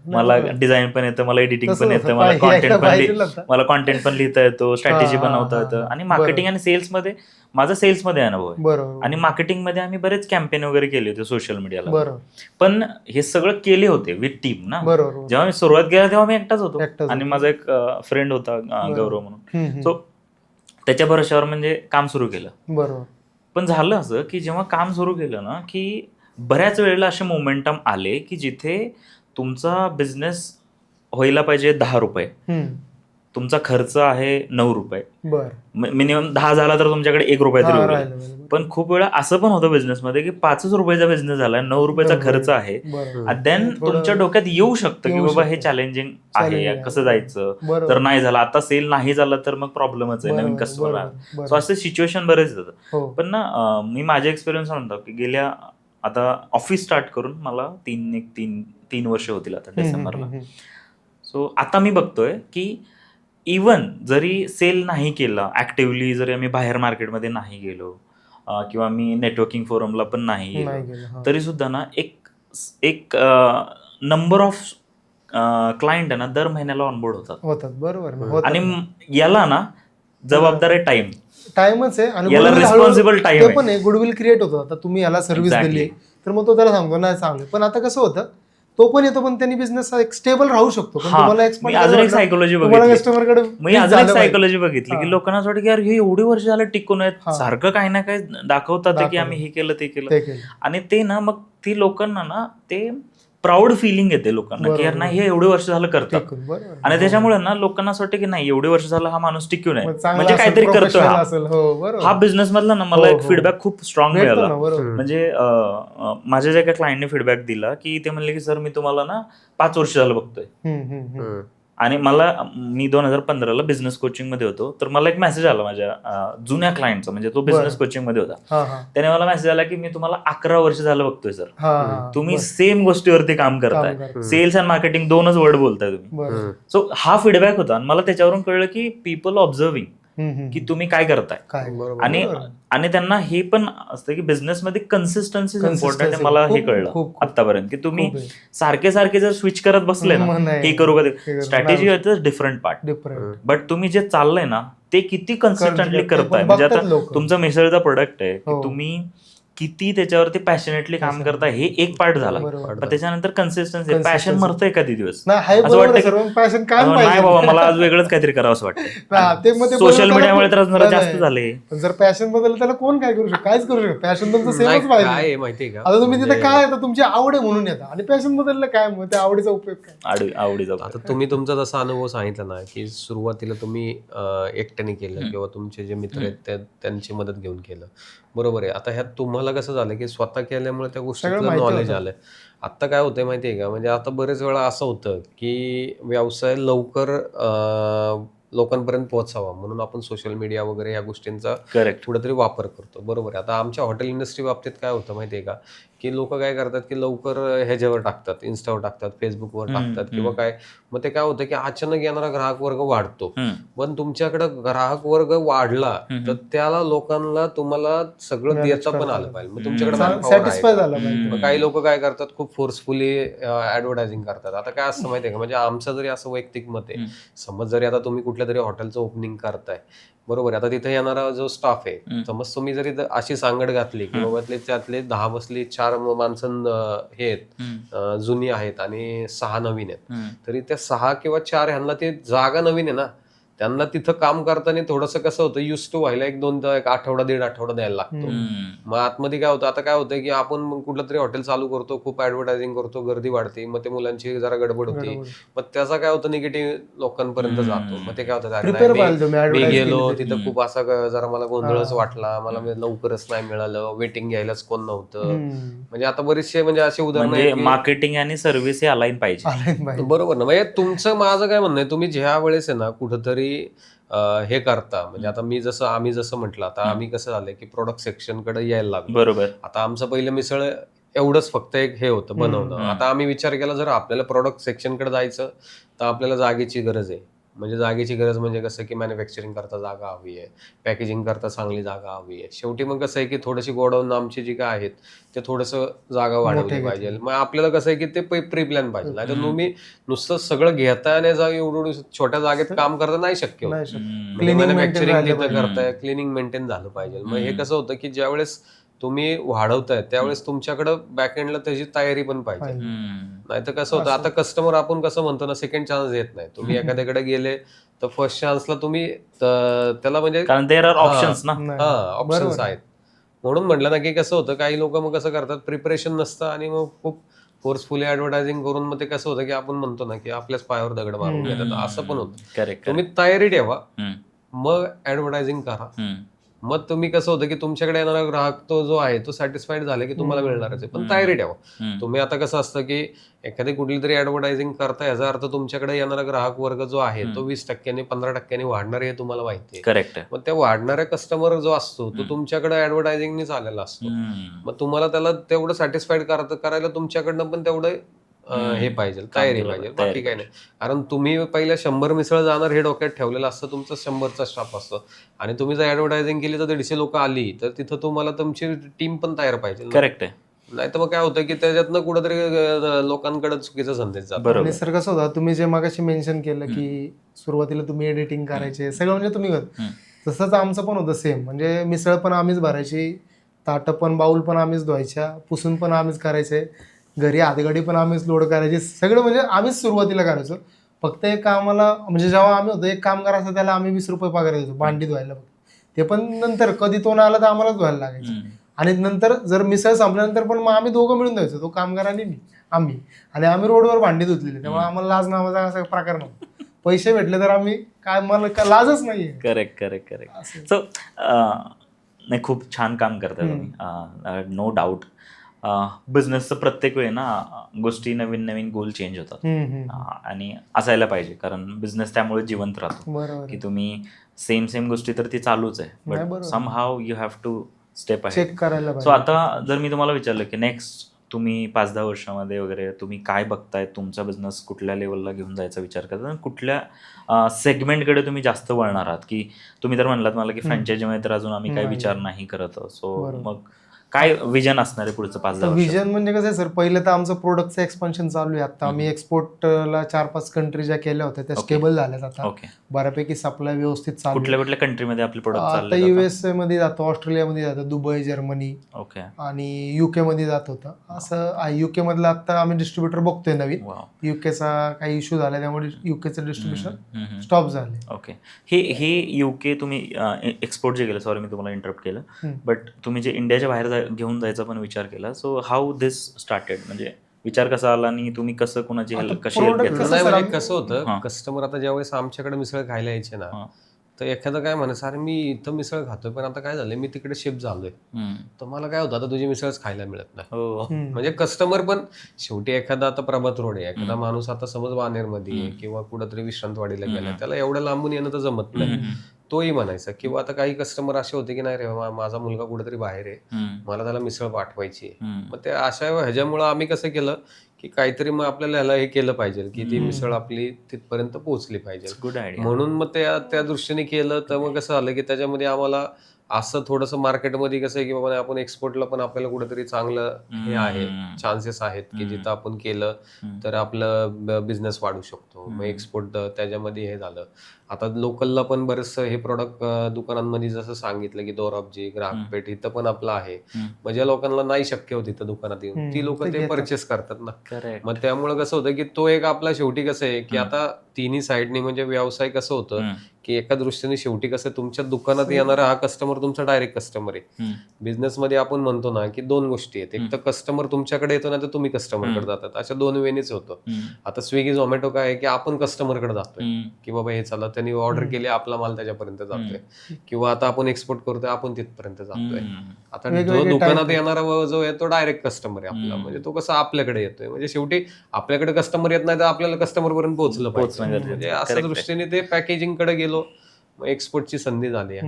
मला डिझाईन पण येतं, मला एडिटिंग पण येतं, मला कॉन्टेंट पण लिहिता येतो, स्ट्रॅटेजी बनवता येतं. आणि मार्केटिंग आणि सेल्स मध्ये माझा सेल्समध्ये अनुभव आहे आणि मार्केटिंग मध्ये आम्ही बरेच कॅम्पेन वगैरे केले होते सोशल मीडियाला. पण हे सगळं केले होते विथ टीम ना. जेव्हा मी सुरुवात केला तेव्हा मी एकटाच होतो आणि माझा एक फ्रेंड होता गौरव म्हणून, सो त्याच्या भरोशावर म्हणजे काम सुरू केलं. पण झालं असं की जेव्हा काम सुरू केलं ना की बऱ्याच वेळेला असे मोमेंटम आले की जिथे तुमचा बिझनेस व्हायला पाहिजे 10 रुपये, तुमचा खर्च आहे 9 रुपये, मिनिमम 10 झाला तर तुमच्याकडे 1 रुपया तरी उरला. पण खूप वेळा असं पण होतं बिझनेसमध्ये की 5 रुपयाचा बिझनेस झाला, 9 रुपयाचा खर्च आहे, देन तुमच्या डोक्यात येऊ शकतं की बाबा हे चॅलेंजिंग आहे, कसं जायचं, तर नाही झालं, आता सेल नाही झाला तर मग प्रॉब्लेमच आहे, नवीन कस्टमर आहे. सो असे सिच्युएशन बरेच येतात. पण ना मी माझे एक्सपिरियन्स म्हणतो की गेल्या आता ऑफिस स्टार्ट करून मला 3 वर्ष होतील आता डिसेंबरला. सो आता मी बघतोय की इवन जरी सेल नाही केला ऍक्टिव्हली, जरी आम्ही बाहेर मार्केटमध्ये नाही गेलो किंवा मी नेटवर्किंग फोरमला पण नाही गेलो, तरी सुद्धा ना एक नंबर ऑफ क्लायंट ना दर महिन्याला ऑनबोर्ड होतात. बरोबर. आणि याला ना जबाबदार आहे टाइमच आहे आणि याला रिस्पॉन्सिबल टाइम आहे. गुडविल क्रिएट होतं. आता तुम्ही याला सर्व्हिस दिली तर मग तो त्याला सांगतो नाही चांगलं. पण आता कसं होतं, तो पण येतो, पण त्यांनी बिझनेस एक स्टेबल राहू शकतो. पण हा, तुम्हाला मी expert अजून एक वाटलं, सायकोलॉजी तुम्हाला बघितली, कस्टमरकडे मी अजून एक सायकोलॉजी बघितली हा. की लोकांना असं वाटतं की यार हे एवढी वर्ष झालं टिकून आहेत, हा. सारखं काही ना काही दाखवतात की आम्ही हे केलं ते केलं, ते केलं. आणि ते ना मग ती लोकांना ना ते प्राऊड फिलिंग येते लोकांना की यार नाही हे एवढे वर्ष झालं करतात, टिकून, बरोबर. आणि त्याच्यामुळे ना लोकांना असं वाटतं की नाही एवढे वर्ष झालं हा माणूस टिकून आहे मग चांगला म्हणजे असेल, काहीतरी करतोय professional हा. असेल. हो, बरोबर. हा बिझनेस मधला ना मला हो, एक हो. फीडबॅक खूप स्ट्रॉंग भेटतो मिळाला. ना, बरोबर. म्हणजे माझ्या ज्या काही क्लायंटने फीडबॅक दिला की ते म्हणले की सर मी तुम्हाला ना 5 वर्ष झालं बघतोय, आणि मी 2015ला बिझनेस कोचिंग मध्ये होतो, तर मला एक मेसेज आला माझ्या जुन्या क्लायंटचा, म्हणजे तो बिझनेस कोचिंग मध्ये होता. हा, हा. त्याने मला मेसेज आला की मी तुम्हाला 11 वर्ष झालं बघतोय सर, हा, हा. तुम्ही बरं. सेम गोष्टीवरती काम काम करताय, करताय. सेल्स अँड मार्केटिंग 2च वर्ड बोलताय तुम्ही. बरं. सो हा फीडबॅक होता, आणि मला त्याच्यावरून कळलं की पीपल ऑब्झर्विंग की तुम्ही काय करताय, काय बरोबर. आणि त्यांना हे पण असतं की बिझनेस मध्ये कन्सिस्टन्सी इम्पॉर्टंट आहे. Consistency. मला हे खूप, कळलं खूप. आतापर्यंत की तुम्ही खूप आहे. सारखे सारखे जर स्विच करत बसले ना, मग नाही. हे करू का हे ते, करू. Strategy is different part, different. But तुम्ही जे चाललंय ना ते किती कन्सिस्टंटली ते पण करताय. म्हणजे बघतात आता लोकं. तुमचं मिसळचा प्रोडक्ट आहे की हो. तुम्ही किती त्याच्यावरती पॅशनेटली काम करताय हे एक पार्ट झाला, बरोबर. पण त्याच्यानंतर कन्सिस्टन्सी, Consistency. पॅशन मरतंय कधी दिवस, नाही, हाय असं बरोबर वाटतं आहे, की सर्व passion काय नाही पाहिजे. बाबा मला आज वेगळंच काहीतरी करावं असं हा, ते वाटतं. मग ते सोशल बोलवताना मीडियामुळे तर जरा नाही, जास्त नाही. झाले. पण जर पॅशन बदल त्याला कोण काय करू शकतो, काहीच करू शकतो. पॅशन तुमचं नाही, सेमच काय पाहिजे. आहे माहितीये का, आता तुम्ही तिथे म्हणजे काय येतं, तुमची आवड आहे म्हणून येतं, आणि पॅशन बदललं काय, मग त्या आवडीचा उपयोग काय. आवडीचा आता तुम्ही तुमचा जसा अनुभव सांगितला ना की सुरुवातीला तुम्ही एकट्याने केलं किंवा तुमचे जे मित्र आहेत त्यांची मदत घेऊन केलं, बरोबर आहे. आता ह्यात तुम्हाला कसं झालं की स्वतः केल्यामुळे त्या गोष्टीचं माहिती नॉलेज होतं. आलं. आता काय होतंय माहितीये का, म्हणजे आता बरेच वेळा असं होतं की व्यवसाय लवकर लोकांपर्यंत पोहोचावा म्हणून आपण सोशल मीडिया वगैरे या गोष्टींचा करेक्ट. कुठेतरी वापर करतो, बरोबर आहे. आता आमच्या हॉटेल इंडस्ट्री बाबतीत काय होतं माहितीये का, की लोक काय करतात की लवकर ह्याच्यावर टाकतात, इन्स्टावर टाकतात, फेसबुकवर टाकतात किंवा काय, मग ते काय होतं की अचानक येणारा ग्राहक वर्ग वाढतो. पण तुमच्याकडं ग्राहक वर्ग वाढला तर त्याला लोकांना तुम्हाला सगळं Manage देता पण करता आलं आलं. पाहिजे. मग तुमच्याकडे सॅटिस्फाय झालं पाहिजे. मग काही लोक काय करतात, खूप फोर्सफुली ऍडव्हर्टायझिंग करतात. आता काय असतं माहितीये का, म्हणजे आमचं जरी असं वैयक्तिक मत आहे, समज जरी आता तुम्ही कुठल्या तरी हॉटेलचं ओपनिंग करताय, बरोबर आहे, आता तिथे येणारा जो स्टाफ आहे, समज तुम्ही जरी अशी सांगड घातली की बाबा त्यातले 10 बसली, 4 माणसं हे आहेत जुनी आहेत आणि 6 नवीन आहेत, तरी त्या 6 किंवा 4 ह्यांना ते जागा नवीन आहे ना, त्यांना तिथं काम करताना थोडंसं कसं होतं, युज टू व्हायला एक आठवडा 1.5 आठवडा द्यायला लागतो. मग आतमध्ये काय होतं, आता काय होतं की आपण कुठलं तरी हॉटेल चालू करतो, खूप ऍडव्हर्टायझिंग करतो, गर्दी वाढते, मग ते मुलांची जरा गडबड होती, मग त्याचा काय होतं निगेटिव्ह लोकांपर्यंत जातो. मग ते काय होतं, Prepare पाहिजे तुम्ही, मी advertise गेलो केली तिथं खूप असा जरा मला गोंधळच वाटला, मला लवकरच नाही मिळालं, वेटिंग घ्यायलाच कोण नव्हतं. म्हणजे आता बरेचसे म्हणजे असे उदाहरण म्हणजे मार्केटिंग आणि सर्व्हिस हे अलाइन पाहिजे. बरोबर. बरोबर ना. म्हणजे तुमचं माझं काय म्हणणं आहे, तुम्ही ज्या वेळेस आहे ना कुठंतरी हे करता, म्हणजे आता आम्ही जसं म्हटलं, आता आम्ही कसं झालंय की प्रोडक्ट सेक्शन कडे यायला लागलो. बरोबर. आता आमचं पहिलं मिसळ एवढंच फक्त एक हे होतं बनवणं. आता आम्ही विचार केला, जर आपल्याला प्रोडक्ट सेक्शन कडे जायचं तर आपल्याला जागेची गरज आहे. म्हणजे जागेची गरज म्हणजे कसं की मॅन्युफॅक्चरिंग करता जागा हवी आहे, पॅकेजिंग करता चांगली जागा हवी आहे. शेवटी मग कसं आहे की थोडीशी गोडाऊन आमची जी काय आहेत ते थोडंसं जागा वाढवली पाहिजे. मग आपल्याला कसं आहे की ते प्री प्लॅन पाहिजे. नाही तर तुम्ही नुसतं सगळं घेताय आणि एवढं छोट्या जागेत काम करता नाही शक्य होत. मॅन्युफॅक्चरिंग तिथं करताय, क्लिनिंग मेंटेन झालं पाहिजे. मग हे कसं होतं की ज्यावेळेस तुम्ही वाढवताय त्यावेळेस तुमच्याकडे बॅकएंडला त्याची तयारी पण पाहिजे. नाही तर कसं होतं, आता कस्टमर आपण कसं म्हणतो ना, सेकंड चान्स देत नाही. तुम्ही एखाद्याकडे गेले तर फर्स्ट चान्सला तुम्ही त्याला म्हणजे कारण देर आर ऑप्शन्स ना. ऑप्शन्स आहेत. म्हणून म्हटलं ना की कसं होतं, काही लोक मग कसं करतात, प्रिपरेशन नसतं आणि मग खूप फोर्सफुली ऍडव्हर्टायझिंग करून मग ते कसं होतं की आपण म्हणतो ना की आपल्याच पायावर दगड मारून घेतात, असं पण होतं. करेक्ट. तुम्ही तयारी ठेवा, मग ऍडव्हर्टायझिंग करा. मग तुम्ही कसं होतं की तुमच्याकडे येणारा ग्राहक तो जो आहे तो सॅटिस्फाईड झाला की तुम्हाला मिळणारच आहे. पण तयारी ठेवा. तुम्ही आता कसं असतं की एखादी कुठली तरी ऍडव्हर्टायझिंग करता, याचा अर्थ तुमच्याकडे येणारा ग्राहक वर्ग जो आहे तो 20% 15% वाढणार हे तुम्हाला माहिती आहे. करेक्ट. मग त्या वाढणाऱ्या कस्टमर जो असतो तो तुमच्याकडे ऍडव्हर्टायझिंगनीच आलेला असतो. मग तुम्हाला त्याला तेवढं सॅटिस्फाईड करायला तुमच्याकडनं पण तेवढं हे पाहिजे, तयारी पाहिजे, बाकी काही नाही. कारण तुम्ही पहिल्या 100 मिसळ जाणार हे डोक्यात ठेवलेलं असतं, तुमचं 100चा स्टाफ असतो आणि तुम्ही जर ऍडव्हर्टायझिंग केली तर 150 लोक आली तर तिथं तुम्हाला तुमची टीम पण तयार पाहिजे. करेक्ट आहे. नाही तर मग काय होतं की त्याच्यातनं कुठेतरी लोकांकडे चुकीचा संदेश जातो. आणि सर कसं होतं, तुम्ही जे मगाशी मेन्शन केलं की सुरुवातीला तुम्ही एडिटिंग करायचे सगळं, म्हणजे तुम्ही तसंच आमचं पण होतं सेम. म्हणजे मिसळ पण आम्हीच भरायची, ताटं पण बाऊल पण आम्हीच धुवायच्या, पुसून पण आम्हीच करायचे, घरी हातगाडी पण आम्हीच लोड करायची, सगळं म्हणजे आम्हीच सुरुवातीला करायचो. फक्त एक आम्हाला म्हणजे जेव्हा आम्ही होतो एक कामगार असं त्याला आम्ही 20 रुपये पगार द्यायचो भांडी धुवायला. ते पण नंतर कधी तो आला तर आम्हालाच धुवायला लागायचं. आणि नंतर जर मिसळ संपल्यानंतर पण मग आम्ही दोघं मिळून द्यायचो, तो कामगार आणि आम्ही. आणि आम्ही रोडवर भांडी धुतलेली, त्यामुळे आम्हाला लाज नावाचा असा प्रकार नव्हता. पैसे भेटले तर आम्ही काय, मला काय लाजच नाहीये. करेक्ट. सो नाही, खूप छान काम करताय तुम्ही, नो डाऊट. बिझनेसचं प्रत्येक वेळी ना गोष्टी नवीन गोल चेंज होतात आणि असायला पाहिजे, कारण बिझनेस त्यामुळे जिवंत राहतो. बरोबर की तुम्ही सेम गोष्टी तर ती चालूच आहे, but somehow you have to step आहे. चेक करायला सो आता जर मी तुम्हाला विचारलं की नेक्स्ट तुम्ही 5-10 वर्षामध्ये वगैरे तुम्ही काय बघताय, तुमचा बिझनेस कुठल्या लेवलला घेऊन जायचा विचार करता आणि कुठल्या सेगमेंटकडे तुम्ही जास्त वळणार आहात, की तुम्ही तर म्हणलात मला की फ्रँचायझीमध्ये तर अजून आम्ही काही विचार नाही करत. सो मग काय विजन असणार आहे पुढचं 5-10 वर्ष? विजन म्हणजे कसं आहे सर, पहिलं तर आमचं प्रोडक्टचं एक्सपान्शन चालू आहे. आता आम्ही एक्सपोर्टला 4-5 कंट्री ज्या केल्या होत्या त्या स्टेबल झाल्यात आता. ओके. बऱ्यापैकी सप्लाय व्यवस्थित चालू आहे. कुठल्या कंट्रीमध्ये आपले प्रोडक्ट आता चालले? USA मध्ये जातो, ऑस्ट्रेलियामध्ये जातो, दुबई, जर्मनी ओके. आणि UK मध्ये जात होतं. असं UK मधलं आता आम्ही डिस्ट्रीब्युटर बघतोय नवीन. UKचा काही इश्यू झाला त्यामुळे UKचं डिस्ट्रीब्युशन स्टॉप झाले. ओके. हे UK तुम्ही एक्सपोर्ट जे केलं, सॉरी मी तुम्हाला इंटरप्ट केलं, बट तुम्ही जे इंडियाच्या बाहेर घेऊन जायचा पण विचार केला. सो हाऊ दिस स्टार्टेड, म्हणजे विचार कसा आला आणि तुम्ही कसं कोणाची हेल्प कशी help घेतली? नाही म्हणजे कसं होतं, कस्टमर आता ज्यावेळेस आमच्याकडे मिसळ खायला यायचे ना, तर एखादं काय म्हणायचं, अरे मी इथं मिसळ खातोय पण आता काय झालंय मी तिकडे शिफ्ट झालोय, तर मला काय होतं आता तुझी मिसळच खायला मिळत नाही. म्हणजे कस्टमर पण शेवटी एखादा आता प्रभात रोड आहे, एखादा माणूस आता समज वानेरमध्ये आहे किंवा कुठंतरी विश्रांतवाडीला गेला, त्याला एवढं लांबून येणं तर जमत नाही, तोही म्हणायचा. किंवा आता काही कस्टमर असे होते की नाही रे माझा मुलगा कुठेतरी बाहेर आहे, मला त्याला मिसळ पाठवायची आहे. मग ते अशा ह्याच्यामुळं आम्ही कसं केलं की काहीतरी मग आपल्याला ह्याला हे केलं पाहिजे की ती मिसळ आपली तिथपर्यंत पोहोचली पाहिजे. Good idea. म्हणून मग त्या दृष्टीने केलं. तर मग कसं झालं की त्याच्यामध्ये आम्हाला असं थोडंसं मार्केटमध्ये कसं आहे की बाबा आपण एक्सपोर्टला पण आपल्याला कुठेतरी चांगलं हे आहे, चान्सेस आहेत की जिथं आपण केलं तर आपलं बिझनेस वाढू शकतो. मग एक्सपोर्ट त्याच्यामध्ये हे झालं. आता लोकलला पण बरेचसं हे प्रोडक्ट दुकानांमध्ये जसं सांगितलं की दोराबजी, ग्राहक पेठ इथं पण आपलं आहे. म्हणजे लोकांना नाही शक्य होत इथं दुकानात येऊन, ती लोक ते परचेस करतात ना. मग त्यामुळे कसं होतं की तो एक आपला शेवटी कसं आहे की आता तिन्ही साईडनी म्हणजे व्यवसाय कसं होतं की एका दृष्टीने शेवटी कसं तुमच्या दुकानात येणारा हा कस्टमर तुमचा डायरेक्ट कस्टमर आहे. बिझनेसमध्ये आपण म्हणतो ना की दोन गोष्टी आहेत, एक तर कस्टमर तुमच्याकडे येतो ना तर तुम्ही कस्टमरकडे जातात, अशा दोन वेनीच होतं. आता स्विगी झोमॅटो काय आहे की आपण कस्टमरकडे जातोय की बाबा हे चला त्यांनी ऑर्डर केली, आपला माल त्याच्यापर्यंत जातोय. किंवा आता आपण एक्सपोर्ट करतोय, आपण तिथपर्यंत जातोय. आता जो दुकानात येणारा जो आहे तो डायरेक्ट कस्टमर आहे आपला, म्हणजे तो कसा आपल्याकडे येतोय. म्हणजे शेवटी आपल्याकडे कस्टमर येत नाही तर आपल्याला कस्टमर पर्यंत पोहोचलं पाहिजे. म्हणजे अशा दृष्टीने ते पॅकेजिंग कडे गेलो, एक्सपोर्टची संधी झाली.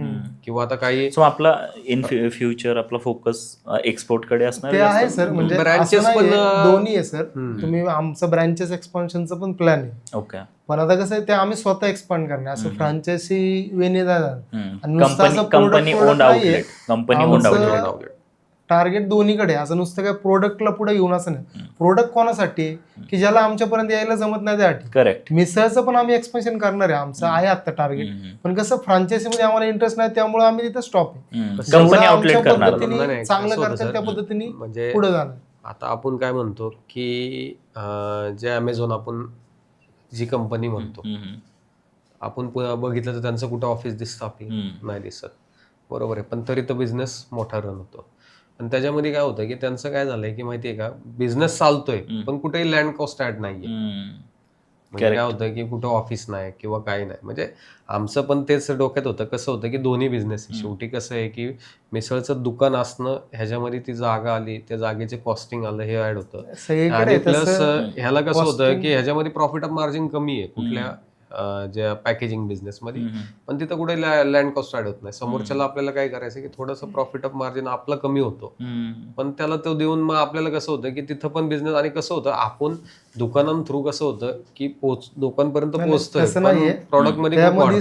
किंवा आता काही सो आपला इन फ्युचर आपला फोकस एक्सपोर्ट कडे असणार आहे सर. म्हणजे ब्रँचेस पण दोन्ही आहे सर. तुम्ही आमचं ब्रँचेस एक्सपान्शनचं पण प्लॅन आहे. ओके. पण आता कसं आहे ते आम्ही स्वतः एक्सपांड करणार, असं फ्रँचायसी वेने कंपनी ओन्ड आउटलेट टार्गेट दोन्हीकडे. असं नुसतं काय प्रोडक्टला पुढे घेऊन असं नाही. प्रोडक्ट कोणासाठी की ज्याला आमच्यापर्यंत यायला जमत नाही त्यासाठी. करेक्ट. मिसळचं पण आम्ही एक्सपेन्शन करणार आहे, आमचं आहे आता टार्गेट. पण कसं फ्रँचायसी मध्ये आम्हाला इंटरेस्ट नाही त्यामुळे आम्ही तिथे स्टॉप आहे. कंपनी आउटलेट करणार, चांगलं करतात त्या पद्धतीने म्हणजे पुढे जाणार. आता आपण काय म्हणतो की जे अमेझॉन आपण जी कंपनी म्हणतो, आपण बघितलं तर त्यांचं कुठं ऑफिस दिसतं आपल्याला नाही दिसत, बरोबर आहे. पण तरी तो बिझनेस मोठा रन होतो. पण त्याच्यामध्ये काय होतं की त्यांचं काय झालंय की माहितीये का, बिझनेस चालतोय पण कुठेही लँड कॉस्ट ऍड नाहीये. म्हणजे काय होतं की कुठं ऑफिस नाही किंवा काही नाही. म्हणजे आमचं पण तेच डोक्यात होतं. कसं होतं की दोन्ही बिझनेस शेवटी कसं आहे की मिसळचं दुकान असणं, ह्याच्यामध्ये ती जागा आली, त्या जागेचे कॉस्टिंग आलं, हे ऍड होतं. आणि प्लस ह्याला कसं होतं की ह्याच्यामध्ये प्रॉफिट ऑफ मार्जिन कमी आहे कुठल्या ज्या पॅकेजिंग बिझनेसमध्ये. पण तिथं कुठे लँड कॉस्ट ऍड होत नाही. समोरच्याला आपल्याला काय करायचं की थोडंसं प्रॉफिट ऑफ मार्जिन आपला कमी होतो, पण त्याला तो देऊन मग आपल्याला कसं होतं की तिथं पण बिझनेस. आणि कसं होतं आपण दुकानां थ्रू कसं होतं की लोकांपर्यंत पोहोचतोय, प्रॉडक्ट मध्ये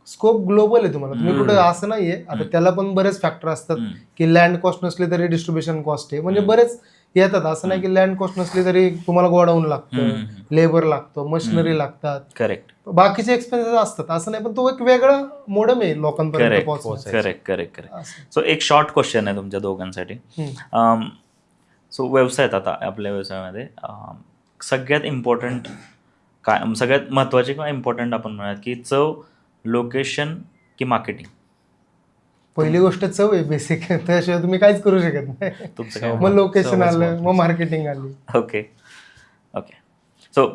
स्कोप ग्लोबल आहे तुम्हाला. तुम्ही कुठं असं नाहीये. आता त्याला पण बरेच फॅक्टर असतात की लँड कॉस्ट नसली तरी डिस्ट्रीब्युशन कॉस्ट आहे, म्हणजे बरेच येतात. असं नाही की लँड कॉस्ट नसली तरी तुम्हाला गोडाऊन लागतं, लेबर लागतं, मशिनरी लागतात, करेक्ट, बाकीचे एक्सपेन्सेस असतात. असं नाही, पण तो एक वेगळा मोडम आहे लोकांपर्यंत पोहोचण्याचा. करेक्ट. सो एक शॉर्ट क्वेश्चन आहे तुमच्या दोघांसाठी. सो व्यवसायात आता आपल्या व्यवसायामध्ये सगळ्यात इम्पॉर्टंट काय, सगळ्यात महत्त्वाचे किंवा इम्पॉर्टंट आपण म्हणूयात की चव, लोकेशन की मार्केटिंग? पहिली गोष्ट चव आहे बेसिक, त्याशिवाय तुम्ही काहीच करू शकत नाही. तुमचं काय मग लोकेशन चवच आलं, महत्त्वाची. मग मार्केटिंग आली. ओके. सो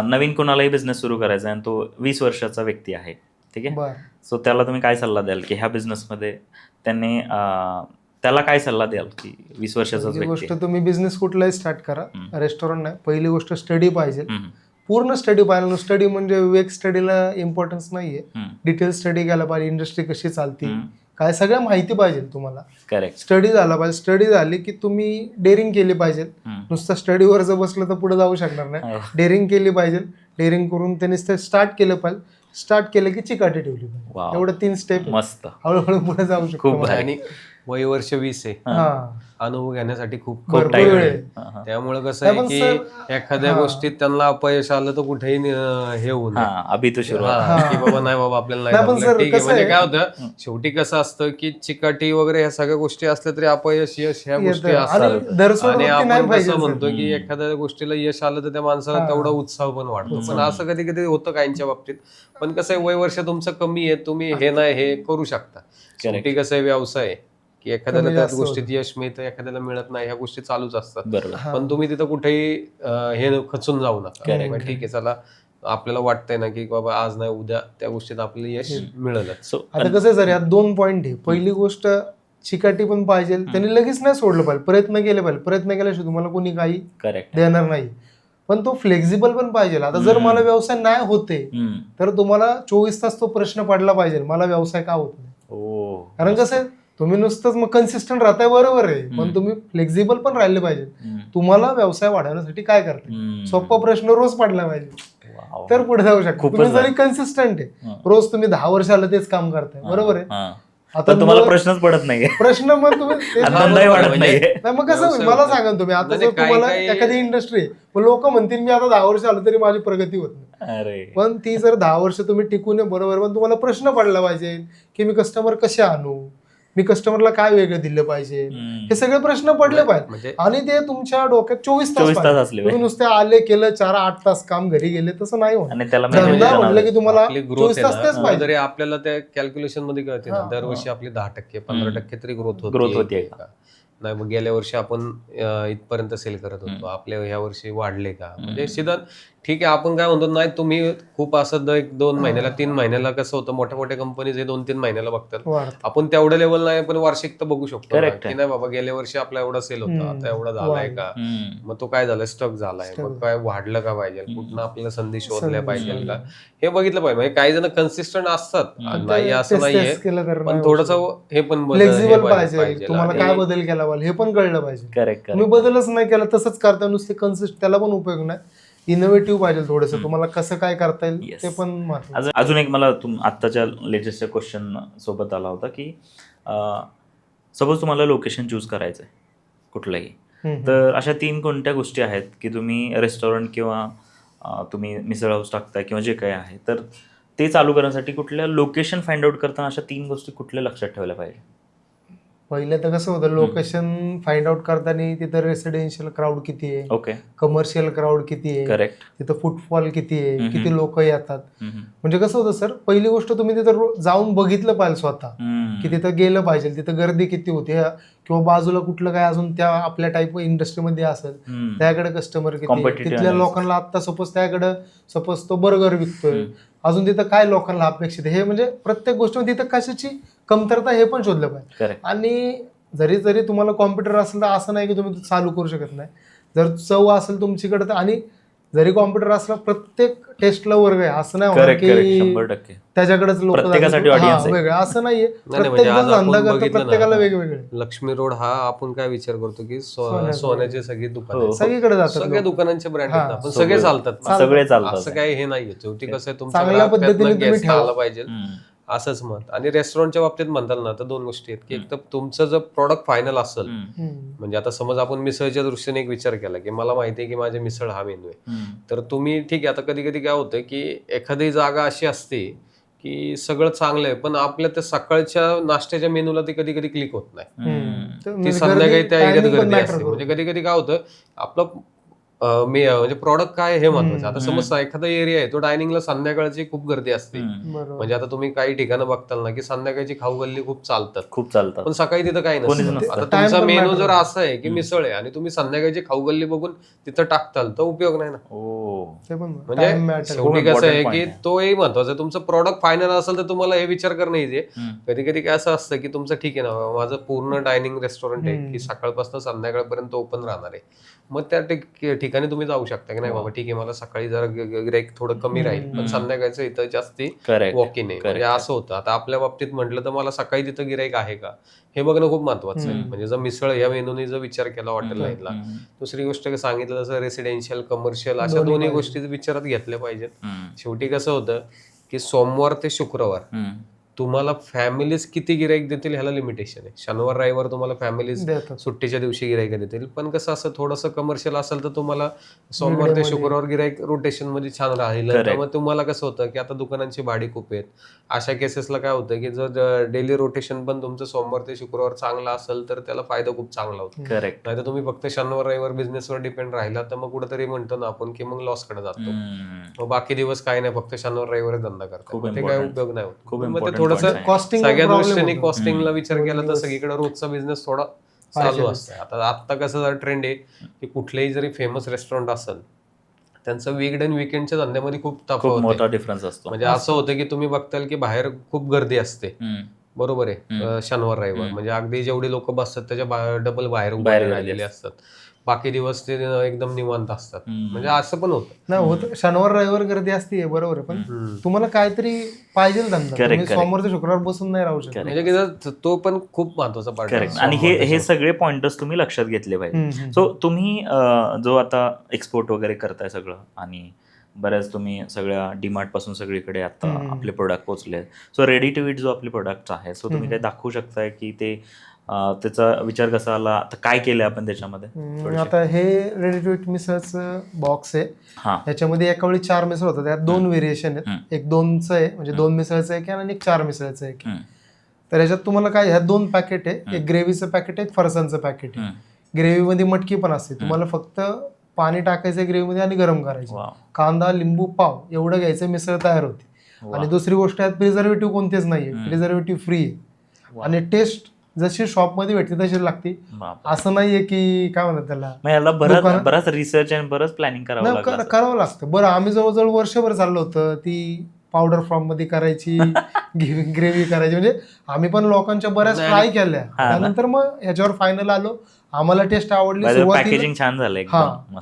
नवीन कोणालाही बिझनेस सुरू करायचा आहे आणि तो 20 वर्षाचा व्यक्ती आहे, ठीक आहे. बरं. सो त्याला तुम्ही काय सल्ला द्याल की ह्या बिझनेसमध्ये त्यांनी त्याला काय सल्ला द्याल की 20 वर्षाचाच पहिली व्यक्ती गोष्ट तुम्ही बिझनेस कुठलाही स्टार्ट करा, रेस्टॉरंट नाही. पहिली गोष्ट स्टडी पाहिजे, आहे? पूर्ण स्टडी पाहिजे. स्टडी म्हणजे वेग स्टडीला इम्पॉर्टन्स नाहीये, डिटेल स्टडी घ्यायला पाहिजे, इंडस्ट्री कशी चालती काय सगळ्या माहिती पाहिजे तुम्हाला. करेक्ट. स्टडी झाला पाहिजे. स्टडी झाली की तुम्ही डेअरिंग केली पाहिजे. नुसतं स्टडीवर जर बसलं तर पुढे जाऊ शकणार नाही. डेअरिंग केली पाहिजे. डेअरिंग करून त्यांनी स्टार्ट केलं पाहिजे. स्टार्ट केलं की चिकाटी ठेवली पाहिजे. Wow. एवढं 3 स्टेप मस्त. हळूहळू पुढे जाऊ शकतो. खूप भारी. आणि वय वर्ष 20 आहे, हा, अनुभव घेण्यासाठी खूप भरपूर time वेळ आहे. आहे. त्यामुळे कसं नाही, आहे पण की एखाद्या हा. गोष्टीत त्यांना अपयश आलं तर कुठेही हे होऊ नये. अभि तो सुरुवात. हा, की बाबा नाही बाबा आपल्याला नाही नाही, पण जमलं. सर, ठीक आहे. कसं म्हणजे आहे? काय होतं शेवटी कसं असतं की चिकाटी वगैरे ह्या सगळ्या गोष्टी असल्या तरी अपयश यश ह्या गोष्टी येतं. आणि असतात. दरसोड आणि वरती नाही आपण पाहिजे कसं सर. म्हणतो की एखाद्या गोष्टीला यश आलं तर त्या माणसाला हा. तेवढा उत्साह पण वाढतो. पण असं कधी कधी होतं काहींच्या बाबतीत. पण कसं आहे वय वर्ष तुमचं कमी आहे, तुम्ही हे नाही हे करू शकता. शेवटी कसं आहे व्यवसाय आहे की एखाद्याला कमी त्याच जास्त गोष्टीत यश मिळतं, एखाद्याला मिळत नाही, ह्या गोष्टी चालूच असतात. बरोबर. हा. पण तुम्ही तिथं कुठेही हे खचून जाऊ नका. Correct. मग ठीक आहे चला आपल्याला वाटतंय ना की बाबा आज नाही उद्या त्या गोष्टीत आपल्याला यश मिळेलच. सो आता कसं आहे सर, यात 2 पॉईंट आहे. पहिली गोष्ट चिकाटी पण पाहिजे, त्यांनी लगेच नाही सोडलं पाहिजे, प्रयत्न केले पाहिजे. प्रयत्न केल्याशिवाय तुम्हाला कोणी काही करेक्ट. देणार नाही. पण तो फ्लेक्झिबल पण पाहिजे. आता जर मला व्यवसाय नाही होते तर तुम्हाला 24 तास तो प्रश्न पडला पाहिजे, मला व्यवसाय का होत नाही. ओ. कारण कसं आहे, तुम्ही नुसतंच मग कन्सिस्टंट राहताय बरोबर आहे, पण तुम्ही फ्लेक्झिबल पण राहिले पाहिजे. तुम्हाला व्यवसाय वाढवण्यासाठी काय करताय, सोपा प्रश्न रोज पडला पाहिजे, वाव. तर पुढे जाऊ शकता. खूपच तुम्ही जरी भारी. कन्सिस्टंट आहे, रोज तुम्ही 10 वर्ष आलं तेच काम करताय, बरोबर आहे. हा. आता तर तुम्हाला मग प्रश्नच पडत नाहीये. प्रश्न मग तुम्ही तेच आणि बरोबर धंदाही वाढत म्हणजे- नाहीये. नाही, मग कसं होईल? व्यवसाय मला होतो. सांगा ना तुम्ही, आता नाही, जर काही- तुम्हाला काही- एखादी इंडस्ट्री आहे, मग लोक म्हणतील मी आता 10 वर्ष आलो तरी माझी प्रगती होत नाही. अरे. पण ती जर 10 वर्ष तुम्ही टिकून आहे, बरोबर, पण तुम्हाला प्रश्न पडला पाहिजे की मी कस्टमर कसे आणू, मी कस्टमरला काय वेगळं दिलं पाहिजे, हे सगळे प्रश्न पडले पाहिजे. म्हणजे आणि ते तुमच्या डोक्यात 24 तास 24 तास पाहिजे. असले तुम्ही नुसते आले केलं 4-8 तास काम घरी गेले तसं नाही होत. आणि त्याला धंदा management म्हटलं की तुम्हाला आपली ग्रोथ 24 तास तेच आहे पाहिजे. ना, जरी आपल्याला त्या कॅल्क्युलेशन मध्ये कळते ना हा. दरवर्षी आपली 10% 15% तरी ग्रोथ Growth होतीये का? नाही मग गेल्या वर्षी आपण इथपर्यंत सेल करत होतो, आपल्या ह्या वर्षी वाढले का, म्हणजे सीधा ठीक आहे. आपण काय म्हणतो नाही तुम्ही खूप असं 1-2 महिन्याला 3 महिन्याला कसं होतं, मोठ्या मोठ्या कंपनीज हे 2-3 महिन्याला बघतात. वाढतं. आपण तेवढं लेवल नाही पण वार्षिक तर बघू शकतो ना, Correct की आहे. नाही बाबा गेल्या वर्षी आपला एवढा सेल होता, आता एवढा झालाय का, मग तो काय झालाय स्टक झालाय, मग काय वाढलं का पाहिजे, कुठनं आपल्याला संधी शोधल्या पाहिजे का, हे बघितलं पाहिजे. म्हणजे काही जण कन्सिस्टंट असतात, नाही असं तेच नाहीये, केलं तर पण नाही थोडस होऊ हे पण शकत. फ्लेक्झिबल पाहिजे, पाहिजे. तुम्हाला आणि काय बदल केला पाहिजे हे पण कळलं पाहिजे. करेक्ट. तुम्ही बदलच नाही केला तसंच करता नुसते कन्सिस्ट, त्याला पण उपयोग नाही. इनोव्हेटिव्ह पाहिजे थोडंसं, तुम्हाला कसं काय करता येईल Yes. ते पण महत्त्वाचं. अजून एक मला आत्ताच्या लेटेस्ट क्वेश्चन सोबत आला होता की सपोज तुम्हाला लोकेशन चूज करायचं आहे कुठलंही, तर अशा 3 कोणत्या गोष्टी आहेत की तुम्ही रेस्टॉरंट किंवा तुम्ही मिसळ हाऊस टाकताय किंवा जे काही आहे, तर ते चालू करण्यासाठी कुठल्या लोकेशन फाइंड आउट करताना अशा 3 गोष्टी कुठल्या लक्षात ठेवल्या पाहिजे? पहिले तर कसं होतं, लोकेशन फाइंड आउट करताना तिथं रेसिडेन्शियल क्राऊड किती आहे, ओके. कमर्शियल क्राऊड किती आहे, करेक्ट. तिथं फुटफॉल किती आहे, किती लोक येतात. म्हणजे कसं होतं सर, पहिली गोष्ट तुम्ही तिथं जाऊन बघितलं पाहिजे स्वतः, की तिथं गेलं पाहिजे, तिथं गर्दी किती होती, किंवा बाजूला कुठलं काय अजून त्या आपल्या टाईप इंडस्ट्रीमध्ये असेल त्याकडे कस्टमर किती आहे, Competitive तिथल्या analysis. लोकांना आता सपोज तो बर्गर विकतोय, अजून तिथं काय लोकांना अपेक्षित आहे, हे म्हणजे प्रत्येक गोष्टीमध्ये तिथं कशाची कमतरता हे पण शोधलं पाहिजे. करेक्ट. आणि जरी तुम्हाला कॉम्प्युटर असेल तर असं नाही की तुम्ही चालू करू शकत नाही. जर चव असेल तुमच्याकडे तर, आणि जरी कॉम्प्युटर असला प्रत्येक टेस्टला वर्ग आहे असं नाही होणार करेक्ट. की 100%. त्याच्याकडेच लोक प्रत्येकासाठी audience आहे. वेगळं असं नाहीये. म्हणजे प्रत्येक आज जण आपण धंदा करतो, बघितलं ना, प्रत्येकाला वेगवेगळे. लक्ष्मी रोड हा आपण काय विचार करतो की सोन्याचं. सोन्याचे सगळी दुकान हो. सगळीकडे जातात सगळ्या लोक. दुकानांचे ब्रँड हा. आहेत ना, पण सगळे चालतात. सगळे चालतात. असं काही हे नाहीये. शेवटी कसं आहे तुमच्या चांगल्या ग्राहकातनं पद्धतीने तुम्ही guest ठेवा. आला पाहिजे असंच मत. आणि रेस्टॉरंटच्या बाबतीत म्हणताल ना तर 2 गोष्टी आहेत की एक तर तुमचं जर प्रॉडक्ट फायनल असेल, म्हणजे आता समज आपण मिसळच्या दृष्टीने एक विचार केला की मला माहिती आहे की माझे मिसळ हा मेनू आहे, तर तुम्ही ठीक आहे. आता कधी कधी काय होतं की एखादी जागा अशी असते की सगळं चांगलं आहे, पण आपल्या त्या सकाळच्या नाश्त्याच्या मेनूला ते कधी कधी क्लिक होत नाही. ती म्हणजे संध्याकाळी त्या timing एरियात पण गर्दी matter असते. करतो. म्हणजे कधी कधी काय होतं, आपलं म्हणजे प्रॉडक्ट काय आहे हे महत्वाचं. आता समज एखादा एरिया आहे तो डायनिंगला संध्याकाळची खूप गर्दी असते. बरोबर. म्हणजे आता तुम्ही काही ठिकाणं बघताल ना की संध्याकाळची खाऊ गल्ली खूप चालतात, खूप चालतात. पण सकाळी तिथं काही कोणीच नसतं. नसतं. आता Time तुमचा पण मेनू matter जर करतो. असं आहे की मिसळ आहे आणि तुम्ही संध्याकाळची खाऊ गल्ली बघून तिथं टाकताल तर उपयोग नाही ना. ते पण time म्हणजे matter. शेवटी खूप कसं आहे important की point आहे. तोही महत्वाचा आहे. तुमचं प्रॉडक्ट फायनल असेल तर तुम्हाला हे विचार करणं इझी आहे. हम्म. कधी कधी काय असं असतं की तुमचं ठीक आहे ना, माझं पूर्ण डायनिंग रेस्टॉरंट आहे की सकाळपासून संध्याकाळपर्यंत ओपन राहणार आहे, मग त्या ठिकाणी तुम्ही जाऊ शकता की नाही बाबा ठीक आहे, मला सकाळी जरा गिराईक थोडं कमी राहील, पण संध्याकाळचं इथं जास्ती Correct. वॉक इन आहे. म्हणजे Correct. असं होतं. आता आपल्या बाबतीत म्हटलं तर मला सकाळी तिथं गिराईक आहे का हे बघणं खूप महत्वाचं आहे. म्हणजे जर मिसळ या मेनूने जर विचार केला हॉटेल लाईनला, दुसरी गोष्ट सांगितलं जसं रेसिडेन्शियल कमर्शियल अशा दोन्ही गोष्टी विचारात घेतल्या पाहिजेत. शेवटी कसं होतं की सोमवार ते शुक्रवार तुम्हाला फॅमिलीज किती गिराईक देतील ह्याला लिमिटेशन आहे. शनिवार रविवार तुम्हाला फॅमिलीज देतात. सुट्टीच्या दिवशी गिराईक देतील, पण कसं असं थोडंसं कमर्शियल असेल तर तुम्हाला सोमवार ते शुक्रवार गिराईक रोटेशन मध्ये छान राहील. मग तुम्हाला कसं होतं की आता दुकानांची भाडी खूप आहेत, अशा केसेसला काय होतं की जर डेली रोटेशन पण तुमचं सोमवार ते शुक्रवार चांगला असेल तर त्याला फायदा खूप चांगला होतो. करेक्ट. नाही तर तुम्ही फक्त शनिवार रविवार बिझनेसवर डिपेंड राहिला तर मग कुठेतरी म्हणतो ना आपण की मग लॉस कडे जातो. मग बाकी दिवस काय नाही, फक्त शनिवार रविवार धंदा करतो, ते काय उपयोग नाही होत. मग ते थोडंसं Costing सगळ्या problem दृष्टीने होतो. कॉस्टिंगला विचार केला तर सगळीकडे रोजचा बिझनेस थोडा चालू असतं. आता कसं जर ट्रेंड आहे की कुठलेही जरी फेमस रेस्टॉरंट असेल त्यांचं वीकडे आणि वीकेंडच्या धंद्यामध्ये खूप खूप तफावत मोठा आहे. डिफरन्स असतो. म्हणजे असं होतं की तुम्ही बघताल की बाहेर खूप गर्दी असते, बरोबर आहे, शनिवार रविवार म्हणजे अगदी जेवढी लोक बसतात त्याच्या डबल बाहेर उभे राहिलेले असतात. बाकी दिवस ते एकदम निवांत असतात. म्हणजे असं पण होतं. नाही होत, शनिवार रविवार गर्दी असते बरोबर आहे, पण तुम्हाला काहीतरी पाहिजे धंदा. तुम्ही सोमवार ते शुक्रवार बसून नाही राहू शकत. म्हणजे की तो पण खूप महत्वाचा पार्ट आहे. करेक्ट. आणि हे सगळे पॉइंटर्स तुम्ही लक्षात घेतले पाहिजे. सो तुम्ही जो आता एक्सपोर्ट वगैरे करताय सगळं, आणि बऱ्याच तुम्ही सगळ्या डीमार्ट पासून सगळीकडे आता आपले प्रोडक्ट पोहोचले, सो रेडी टू इट जो आपले प्रोडक्ट आहे, सो तुम्ही काही दाखवू शकताय की ते त्याचा विचार कसा आला, आता काय केलं आपण त्याच्यामध्ये? आता हे रेडी टू इट मिसळचं बॉक्स आहे. याच्यामध्ये एका वेळी 4 मिसळ होतात. त्यात 2 व्हेरिएशन आहेत. एक 2चं आहे, म्हणजे 2 मिसळचं एक आहे आणि एक 4 मिसळचं एक. तर याच्यात तुम्हाला काय, ह्यात 2 पॅकेट आहे. एक ग्रेव्हीचं पॅकेट आहे, एक फरसाणचं पॅकेट आहे. ग्रेव्हीमध्ये मटकी पण असते. तुम्हाला फक्त पाणी टाकायचं ग्रेव्हीमध्ये आणि गरम करायचं. कांदा, लिंबू, पाव एवढं घ्यायचं, मिसळ तयार होते. आणि दुसरी गोष्ट यात प्रिझर्वेटिव्ह कोणतेच नाहीये, प्रिझर्वेटिव्ह फ्री आहे. आणि टेस्ट जशी शॉपमध्ये भेटते तशी लागते. असं नाहीये की काय म्हणतात त्याला, याला बराच रिसर्च आणि बरंच प्लॅनिंग करावं लागतं. बरं, आम्ही जवळजवळ वर्षभर चाललो होतं ती पावडर फॉर्म मध्ये करायची, ग्रेव्ही करायची. म्हणजे आम्ही पण लोकांच्या बऱ्याच ट्राय केल्या. त्यानंतर मग ह्याच्यावर फायनल आलो. आम्हाला टेस्ट आवडली. पॅकेजिंग छान झालं.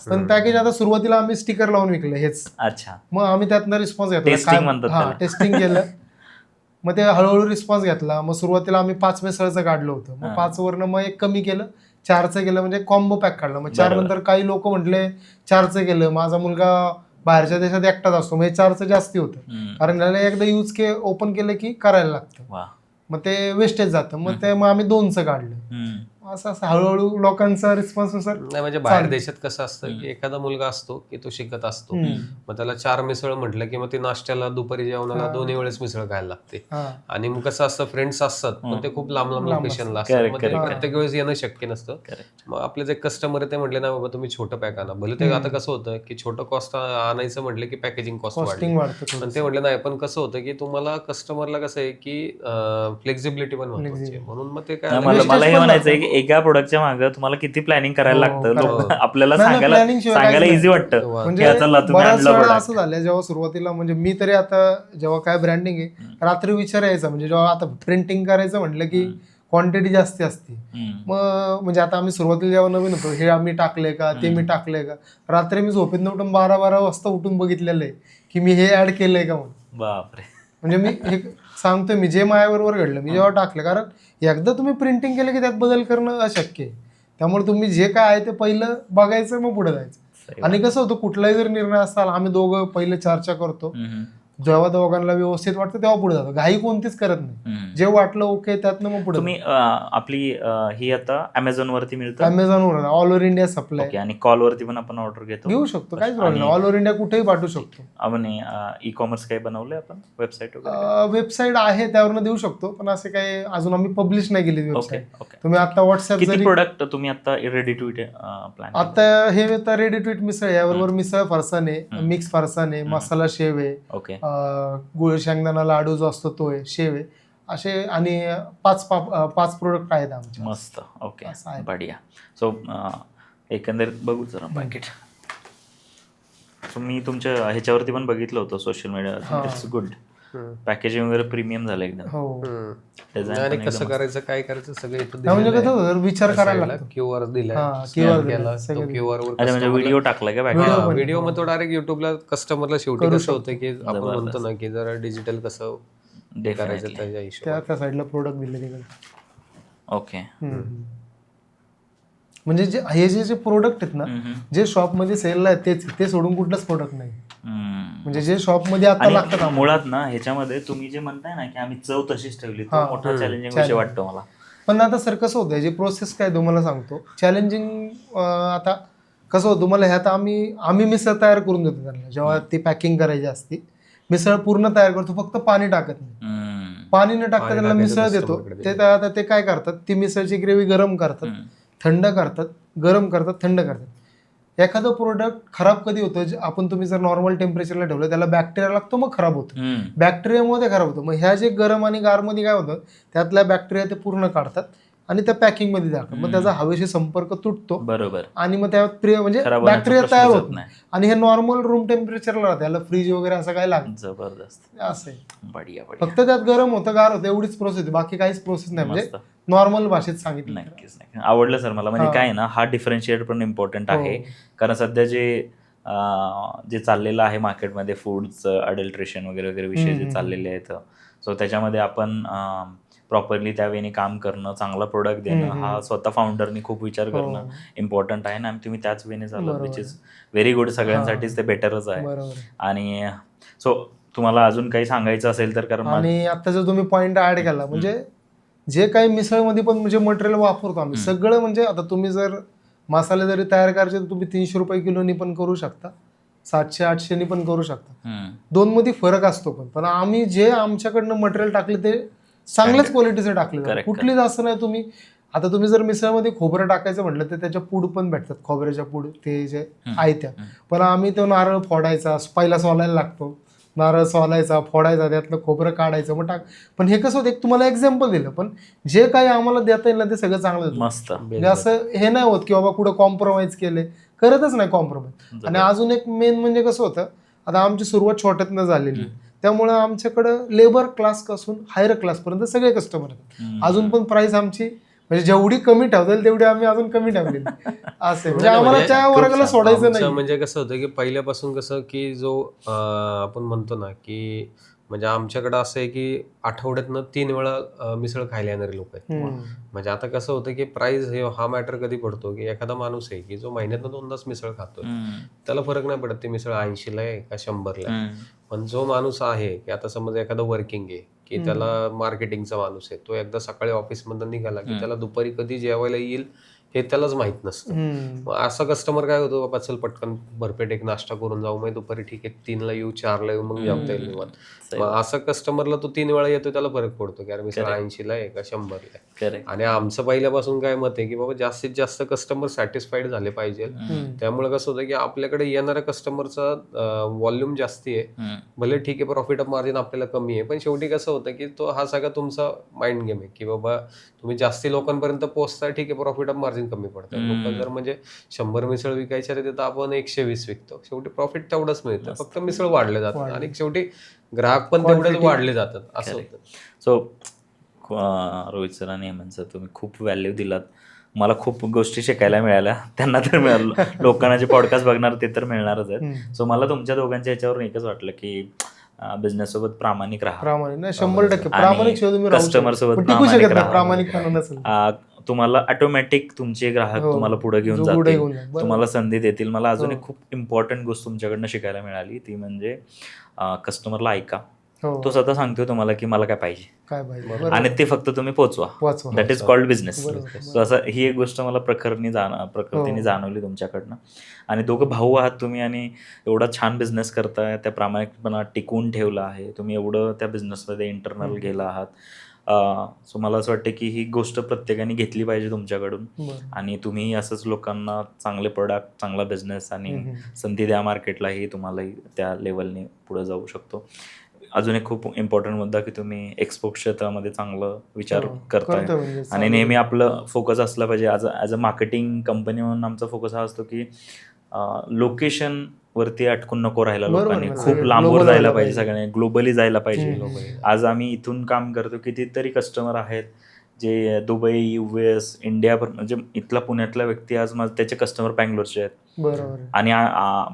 पण पॅकेज आता सुरुवातीला आम्ही स्टिकर लावून विकलं हेच. अच्छा. मग आम्ही त्यातनं रिस्पॉन्स घेतला, टेस्टिंग केलं. मग ते हळूहळू रिस्पॉन्स घेतला. मग सुरुवातीला आम्ही 5 मिसळचं काढलं होतं. मग 5 वरनं मग 1 कमी केलं, 4चं केलं, म्हणजे कॉम्बो पॅक काढलं. मग 4 नंतर काही लोक म्हटले 4चं केलं. माझा मुलगा बाहेरच्या देशात एकटाच असतो, म्हणजे 4चं जास्ती होतं. कारण त्याला एकदा यूज ओपन केलं की करायला लागतं, मग ते वेस्टेज जातं. मग आम्ही 2चं काढलं. असं हळूहळू लोकांचा रिस्पॉन्स नुसार. नाही म्हणजे बाहेर देशात कसं असतं की एखादा मुलगा असतो की तो शिकत असतो, मग त्याला 4 मिसळ म्हटलं की मग ते नाश्त्याला, दुपारी जेवणाला दोन्ही वेळेस मिसळ खायला लागते. आणि मग कसं असतं, फ्रेंड्स असतात पण ते खूप लांब लांब लोकेशनला असतात, मग ते प्रत्येक वेळेस येणं शक्य नसतं. मग आपले जे कस्टमर आहे ते म्हटले ना बाबा तुम्ही छोटं पॅक आणा. भले ते आता कसं होतं की छोटं कॉस्ट आणायचं म्हटलं की पॅकेजिंग कॉस्ट वाढते, पण ते म्हटलं नाही. पण कसं होतं की तुम्हाला कस्टमरला कसं आहे की फ्लेक्झिबिलिटी पण महत्वाची आहे. म्हणून मग ते काय, मला हे म्हणायचं की एका प्रोडक्टच्या मागे तुम्हाला किती प्लॅनिंग करायला लागतं. आपल्याला सांगायला इझी वाटतं. म्हणजे बऱ्याच वेळा असं झालं जेव्हा सुरुवातीला, म्हणजे मी तरी आता जेव्हा काय ब्रँडिंग आहे, रात्री विचार यायचा. म्हणजे जेव्हा आता प्रिंटिंग करायचं म्हटलं की क्वांटिटी जास्ती असते. मग म्हणजे आता आम्ही सुरुवातीला जेव्हा नवीन होतो, हे आम्ही टाकलंय का, ते मी टाकलंय का, रात्री मी झोपेत उठून 12 वाजता उठून बघितलेलं आहे की मी हे ऍड केलंय का म्हणून. बापरे. म्हणजे मी हे सांगतोय, मी जे माझ्याबरोबर घडलं, मी जेव्हा टाकलं, कारण एकदा तुम्ही प्रिंटिंग केलं की त्यात बदल करणं अशक्य आहे. त्यामुळे तुम्ही जे काय आहे ते पहिलं बघायचं, मग पुढे जायचं. आणि कसं होतं, कुठलाही जर निर्णय असताना आम्ही दोघं पहिले चर्चा करतो, जेव्हा दोघांना व्यवस्थित वाटतं तेव्हा पुढे जातो. घाई कोणतीच करत नाही. जे वाटलं ओके त्यातनं मग पुढे. तुम्ही आपली ही आता Amazon वरती मिळतं, अमेझॉनवर all over India supply okay, आणि कॉल वरती पण आपण ऑर्डर घेतो, घेऊ शकतो, काहीच प्रॉब्लेम नाही. ऑल ओव्हर इंडिया कुठेही पाठवू शकतो. आपण ई कॉमर्स काही बनवलंय आपण, वेबसाईट वगैरे? वेबसाईट आहे त्यावरनं देऊ शकतो, पण असे काही अजून आम्ही पब्लिश नाही केली ओके वेबसाईट. ओके. तुम्ही आता व्हॉट्सअप किती जरी प्रोडक्ट तुम्ही आता रेडी टू इट प्लॅन? आता हे आता रेडी टू इट मिसळ आहे, याबरोबर मिसळ फरसाण आहे, मिक्स फरसाण आहे, मसाला शेव आहे, ओके गुळ शेंगदाणा लाडू जो असतो तो आहे, शेव आहे, असे आणि 5 प्रोडक्ट आहेत आमचे. मस्त, ओके, असं आहे. बढिया. सो एकंदरीत बघू जरा पॅकेट. मी तुमच्या ह्याच्यावरती पण बघितलं होतं social media, it's good. Packaging वगैरे प्रीमियम झालं एकदम. हो, आणि कसं करायचं काय करायचं सगळं इथं म्हणजे कसं होतं, विचार करायला लागतो. क्यूआर दिलाय, QR स्कॅन दिलाय, केला, सगळं क्यूआर अच्छा, म्हणजे व्हिडिओ टाकला का व्हिडिओ व्हिडिओ मग तो डायरेक्ट युट्यूबला कस्टमरला शेवटी करू कसं होतं की आपण जबरदस्त. म्हणतो ना की जरा डिजिटल कसं करायचं त्याच्या हिशोबाने. त्या साईडला प्रोडक्ट दिले तिकडे. ओके. म्हणजे हे जे प्रोडक्ट आहेत ना, जे शॉप मध्ये सेलला आहेत तेच, ते सोडून कुठलंच प्रोडक्ट नाही. म्हणजे जे शॉप मध्ये आता लागतात आणि मुळात ना ह्याच्यामध्ये तुम्ही जे म्हणताय ना की आम्ही चव तशीच ठेवली, तो मोठा चॅलेंजिंग विषय वाटतो मला. पण आता सर कसं होतं, जे प्रोसेस काय तुम्हाला सांगतो चॅलेंजिंग. आता कसं होतं तुम्हाला, ह्यात आम्ही मिसळ तयार करून देतो त्यांना. जेव्हा ती पॅकिंग करायची असते, मिसळ पूर्ण तयार करतो, फक्त पाणी टाकत नाही. पाणी न टाकता त्यांना मिसळ देतो. आता ते काय करतात, ती मिसळची ग्रेव्ही गरम करतात, थंड करतात, गरम करतात, थंड करतात. एखादं प्रोडक्ट खराब कधी होतं, आपण तुम्ही जर नॉर्मल टेम्परेचरला ठेवलं, त्याला बॅक्टेरिया लागतो, मग खराब होतं. बॅक्टेरियामध्ये खराब होतं. मग ह्या जे गरम आणि गारमध्ये काय होतं, त्यातल्या बॅक्टेरिया ते पूर्ण काढतात आणि त्या पॅकिंग मध्ये टाकतात. मग त्याचा हवेशी संपर्क तुटतो, बरोबर, आणि मग त्या म्हणजे बॅक्टेरिया तयार होत नाही. आणि हे नॉर्मल रूम टेम्परेचरला राहतं, याला फ्रीज वगैरे असं काय लागतं. जबरदस्त, असं आहे. बढिया बढिया. फक्त त्यात गरम होतं, गार होतं, एवढीच प्रोसेस, बाकी काहीच प्रोसेस नाही. म्हणजे नॉर्मल भाषेत सांगितलं. नक्कीच नाही, आवडलं सर मला. म्हणजे काय ना, हा डिफरन्शिएट पण इम्पॉर्टंट आहे. कारण सध्या जे चाललेलं आहे मार्केटमध्ये, फूडचं अडल्ट्रेशन वगैरे वगैरे विषय जे चाललेले आहेत, सो त्याच्यामध्ये आपण प्रॉपरली त्यावेळी काम करणं, चांगला प्रोडक्ट देणं, हा स्वतः फाउंडरनी खूप विचार करणं इम्पॉर्टंट आहे ना. तुम्ही त्याच वेने चाललं, विच इज व्हेरी गुड. सगळ्यांसाठीच ते बेटरच आहे. आणि सो तुम्हाला अजून काही सांगायचं असेल तर, कारण आणि आता जर तुम्ही पॉईंट ऍड केला, म्हणजे जे काही मिसळमध्ये पण म्हणजे मटेरियल वापरतो आम्ही सगळं, म्हणजे आता तुम्ही जर मसाले जरी तयार करायचे तर तुम्ही 300 रुपये किलोनी पण करू शकता, 700-800 नी पण करू शकता. 2 मध्ये फरक असतो. पण आम्ही जे आमच्याकडनं मटेरियल टाकले ते चांगल्याच क्वालिटीचं टाकले. कुठलीच असं नाही. तुम्ही जर मिसळमध्ये खोबरं टाकायचं म्हटलं तर त्याच्या पूड पण भेटतात, खोबऱ्याच्या पूड, ते जे आहे त्या. पण आम्ही तो नारळ फोडायचा, पहिला सोलायला लागतो, नारळ सोलायचा, फोडायचा, त्यातलं खोबरं काढायचं, मग पण हे कसं होतं, एक तुम्हाला एक्झाम्पल दिलं, पण जे काही आम्हाला देता येईल ना ते सगळं चांगलं होतं. मस्त. म्हणजे असं हे नाही होत की बाबा कुठं कॉम्प्रोमाइज केले, करतच नाही कॉम्प्रोमाइज. आणि अजून एक मेन म्हणजे कसं होतं, आता आमची सुरुवात छोट्यातनं झालेली, त्यामुळं आमच्याकडं लेबर क्लास पासून हायर क्लास पर्यंत सगळे कस्टमर आहेत. अजून पण प्राइस आमची म्हणजे जेवढी कमी ठेवता येईल तेवढी आम्ही अजून कमी ठेवलेली असं. म्हणजे आम्हाला त्या वर्गाला सोडायचं नाही. म्हणजे कसं होतं की पहिल्यापासून कसं की जो आपण म्हणतो ना की म्हणजे आमच्याकडे असं आहे की आठवड्यातनं 3 वेळा मिसळ खायला येणारे लोक आहेत. म्हणजे आता कसं होतं की प्राइस हा मॅटर कधी पडतो की एखादा माणूस आहे की जो महिन्यातनं 2दाच मिसळ खातोय, त्याला फरक नाही पडत ती मिसळ 80ला आहे का 100ला आहे. पण जो माणूस आहे की आता समज एखादा वर्किंग आहे की त्याला मार्केटिंगचा माणूस आहे, तो एकदा सकाळी ऑफिसमधून निघाला की त्याला दुपारी कधी जेवायला येईल हे त्यालाच माहित नसतं. असा कस्टमर काय होतो, बाबा चल पटकन भरपेट एक नाश्ता करून जाऊ, मग दुपारी ठीक आहे 3ला येऊ, 4ला येऊ, मग जेवता येईल निवांत. मग असं कस्टमरला तो 3 वेळा येतो, त्याला फरक पडतो की अरे मिसळ 80ला आहे का 100ला आहे. आणि आमचं पहिल्यापासून काय मत आहे की बाबा जास्तीत जास्त कस्टमर सॅटिस्फाईड झाले पाहिजे. त्यामुळे कसं होतं की आपल्याकडे येणाऱ्या कस्टमरचा व्हॉल्यूम जास्ती आहे, भले ठीक आहे प्रॉफिट ऑफ मार्जिन आपल्याला कमी आहे, पण शेवटी कसं होतं की तो हा सगळा तुमचा माइंड गेम आहे की बाबा तुम्ही जास्ती लोकांपर्यंत पोहोचताय, ठीक आहे प्रॉफिट ऑफ मार्जिन कमी पडतं. लोक जर म्हणजे 100 मिसळ विकायच्या तर आपण 120 विकतो, शेवटी प्रॉफिट तेवढंच मिळतं, फक्त मिसळ वाढले जातात आणि शेवटी ग्राहक पण तेवढेच वाढले जातात असं होतं. सो रोहित सर आणि हेमंत सर, तुम्ही खूप व्हॅल्यू दिलात. मला खूप गोष्टी शिकायला मिळाल्या, त्यांना तर मिळालं, लोकांना जे पॉडकास्ट बघणार ते तर मिळणारच आहेत. सो मला तुमच्या दोघांच्या ह्याच्यावर एकच वाटलं की बिझनेस सोबत प्रामाणिक राहा. 100% प्रामाणिक शिवाय तुम्ही कस्टमर सोबत प्रामाणिक राहा. तुम्हाला ऑटोमॅटिक तुमचे ग्राहक हो. तुम्हाला पुढे घेऊन जो पुढे जातील, घेऊन जाईल. बरोबर. तुम्हाला संधी देतील. मला अजून हो. एक खूप इम्पॉर्टंट गोष्ट तुमच्याकडनं शिकायला मिळाली, ती म्हणजे कस्टमरला ऐका. हो. तो स्वतः सांगतो तुम्हाला की मला काय पाहिजे, काय पाहिजे बरोबर. बरोबर. आणि ते फक्त तुम्ही पोचवा. वाचवा. That is called business. बरोबर. सो असं ही एक गोष्ट मला प्रकृतीने हो. जाणवली तुमच्याकडनं. आणि दोघं भाऊ आहात तुम्ही, आणि एवढा छान बिझनेस करताय, त्या प्रामाणिकपणा टिकवून ठेवला आहे तुम्ही, एवढं त्या बिझनेसमध्ये इंटरनल गेला आहात. सो मला असं वाटतं की ही गोष्ट प्रत्येकाने घेतली पाहिजे तुमच्याकडून, बरोबर. आणि तुम्ही असंच लोकांना चांगले प्रोडक्ट, चांगला बिझनेस आणि संधी द्या मार्केटलाही, तुम्हालाही त्या लेवलने पुढे जाऊ शकतो. अजून एक खूप इम्पॉर्टंट मुद्दा की तुम्ही एक्सपोर्ट क्षेत्रामध्ये चांगलं विचार हो. करताय, करतोय म्हणजे आणि चालू नेहमी आहे. आपलं फोकस असला पाहिजे. ॲज अ मार्केटिंग कंपनी म्हणून आमचा फोकस हा असतो की लोकेशन वरती अटकून नको राहायला बरोबर लोकांनी, ना, खूप सगळे लांबवर global जायला व्हायला पाहिजे, पाहिजे. सगळ्यांनी ग्लोबली जायला पाहिजे. हम्म. आज आम्ही इथून काम करतो, कितीतरी कस्टमर आहेत जे दुबई, US, इंडिया, म्हणजे इथला पुण्यातला व्यक्ती आज त्याचे कस्टमर बँगलोरचे आहेत, बरोबर. आणि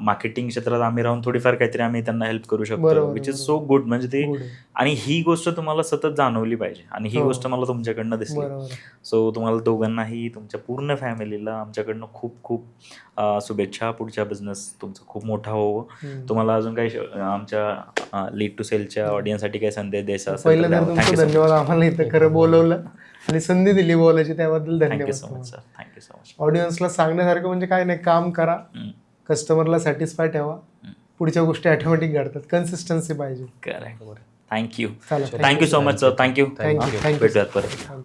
मार्केटिंग क्षेत्रात आम्ही राहून थोडीफार काहीतरी आम्ही त्यांना हेल्प करू शकतो, बरोबर, विच इज बरोबर. So good. म्हणजे ते, Good आहे. आणि ही गोष्ट तुम्हाला सतत जाणवली पाहिजे, आणि ही हो. गोष्ट मला तुमच्याकडनं दिसली. बरोबर. सो तुम्हाला दोघांनाही, तुमच्या पूर्ण फॅमिलीला आमच्याकडनं खूप खूप शुभेच्छा. पुढच्या बिझनेस तुमचा खूप मोठा हो. तुम्हाला अजून काही आमच्या लीड टू सेलच्या ऑडियन्ससाठी काही संदेश द्यायचा असेल तर पहिलं तर द्यावा. तुमचं Thank you so धन्यवाद, आम्हाला इथं खरं बोलवलं आणि संधी दिली बोलायची, त्याबद्दल much. Thank you so धन्यवाद. much, sir. Thank you so much. ऑडियन्सला सांगण्यासारखं म्हणजे काय नाही, काम करा, कस्टमरला सॅटिस्फाय ठेवा, पुढच्या गोष्टी ऑटोमॅटिक घडतात. कन्सिस्टन्सी पाहिजे. Correct. Thank you. चला, Thank you so much, sir. Thank you. Thank you. भेटूयात परत. Thank you.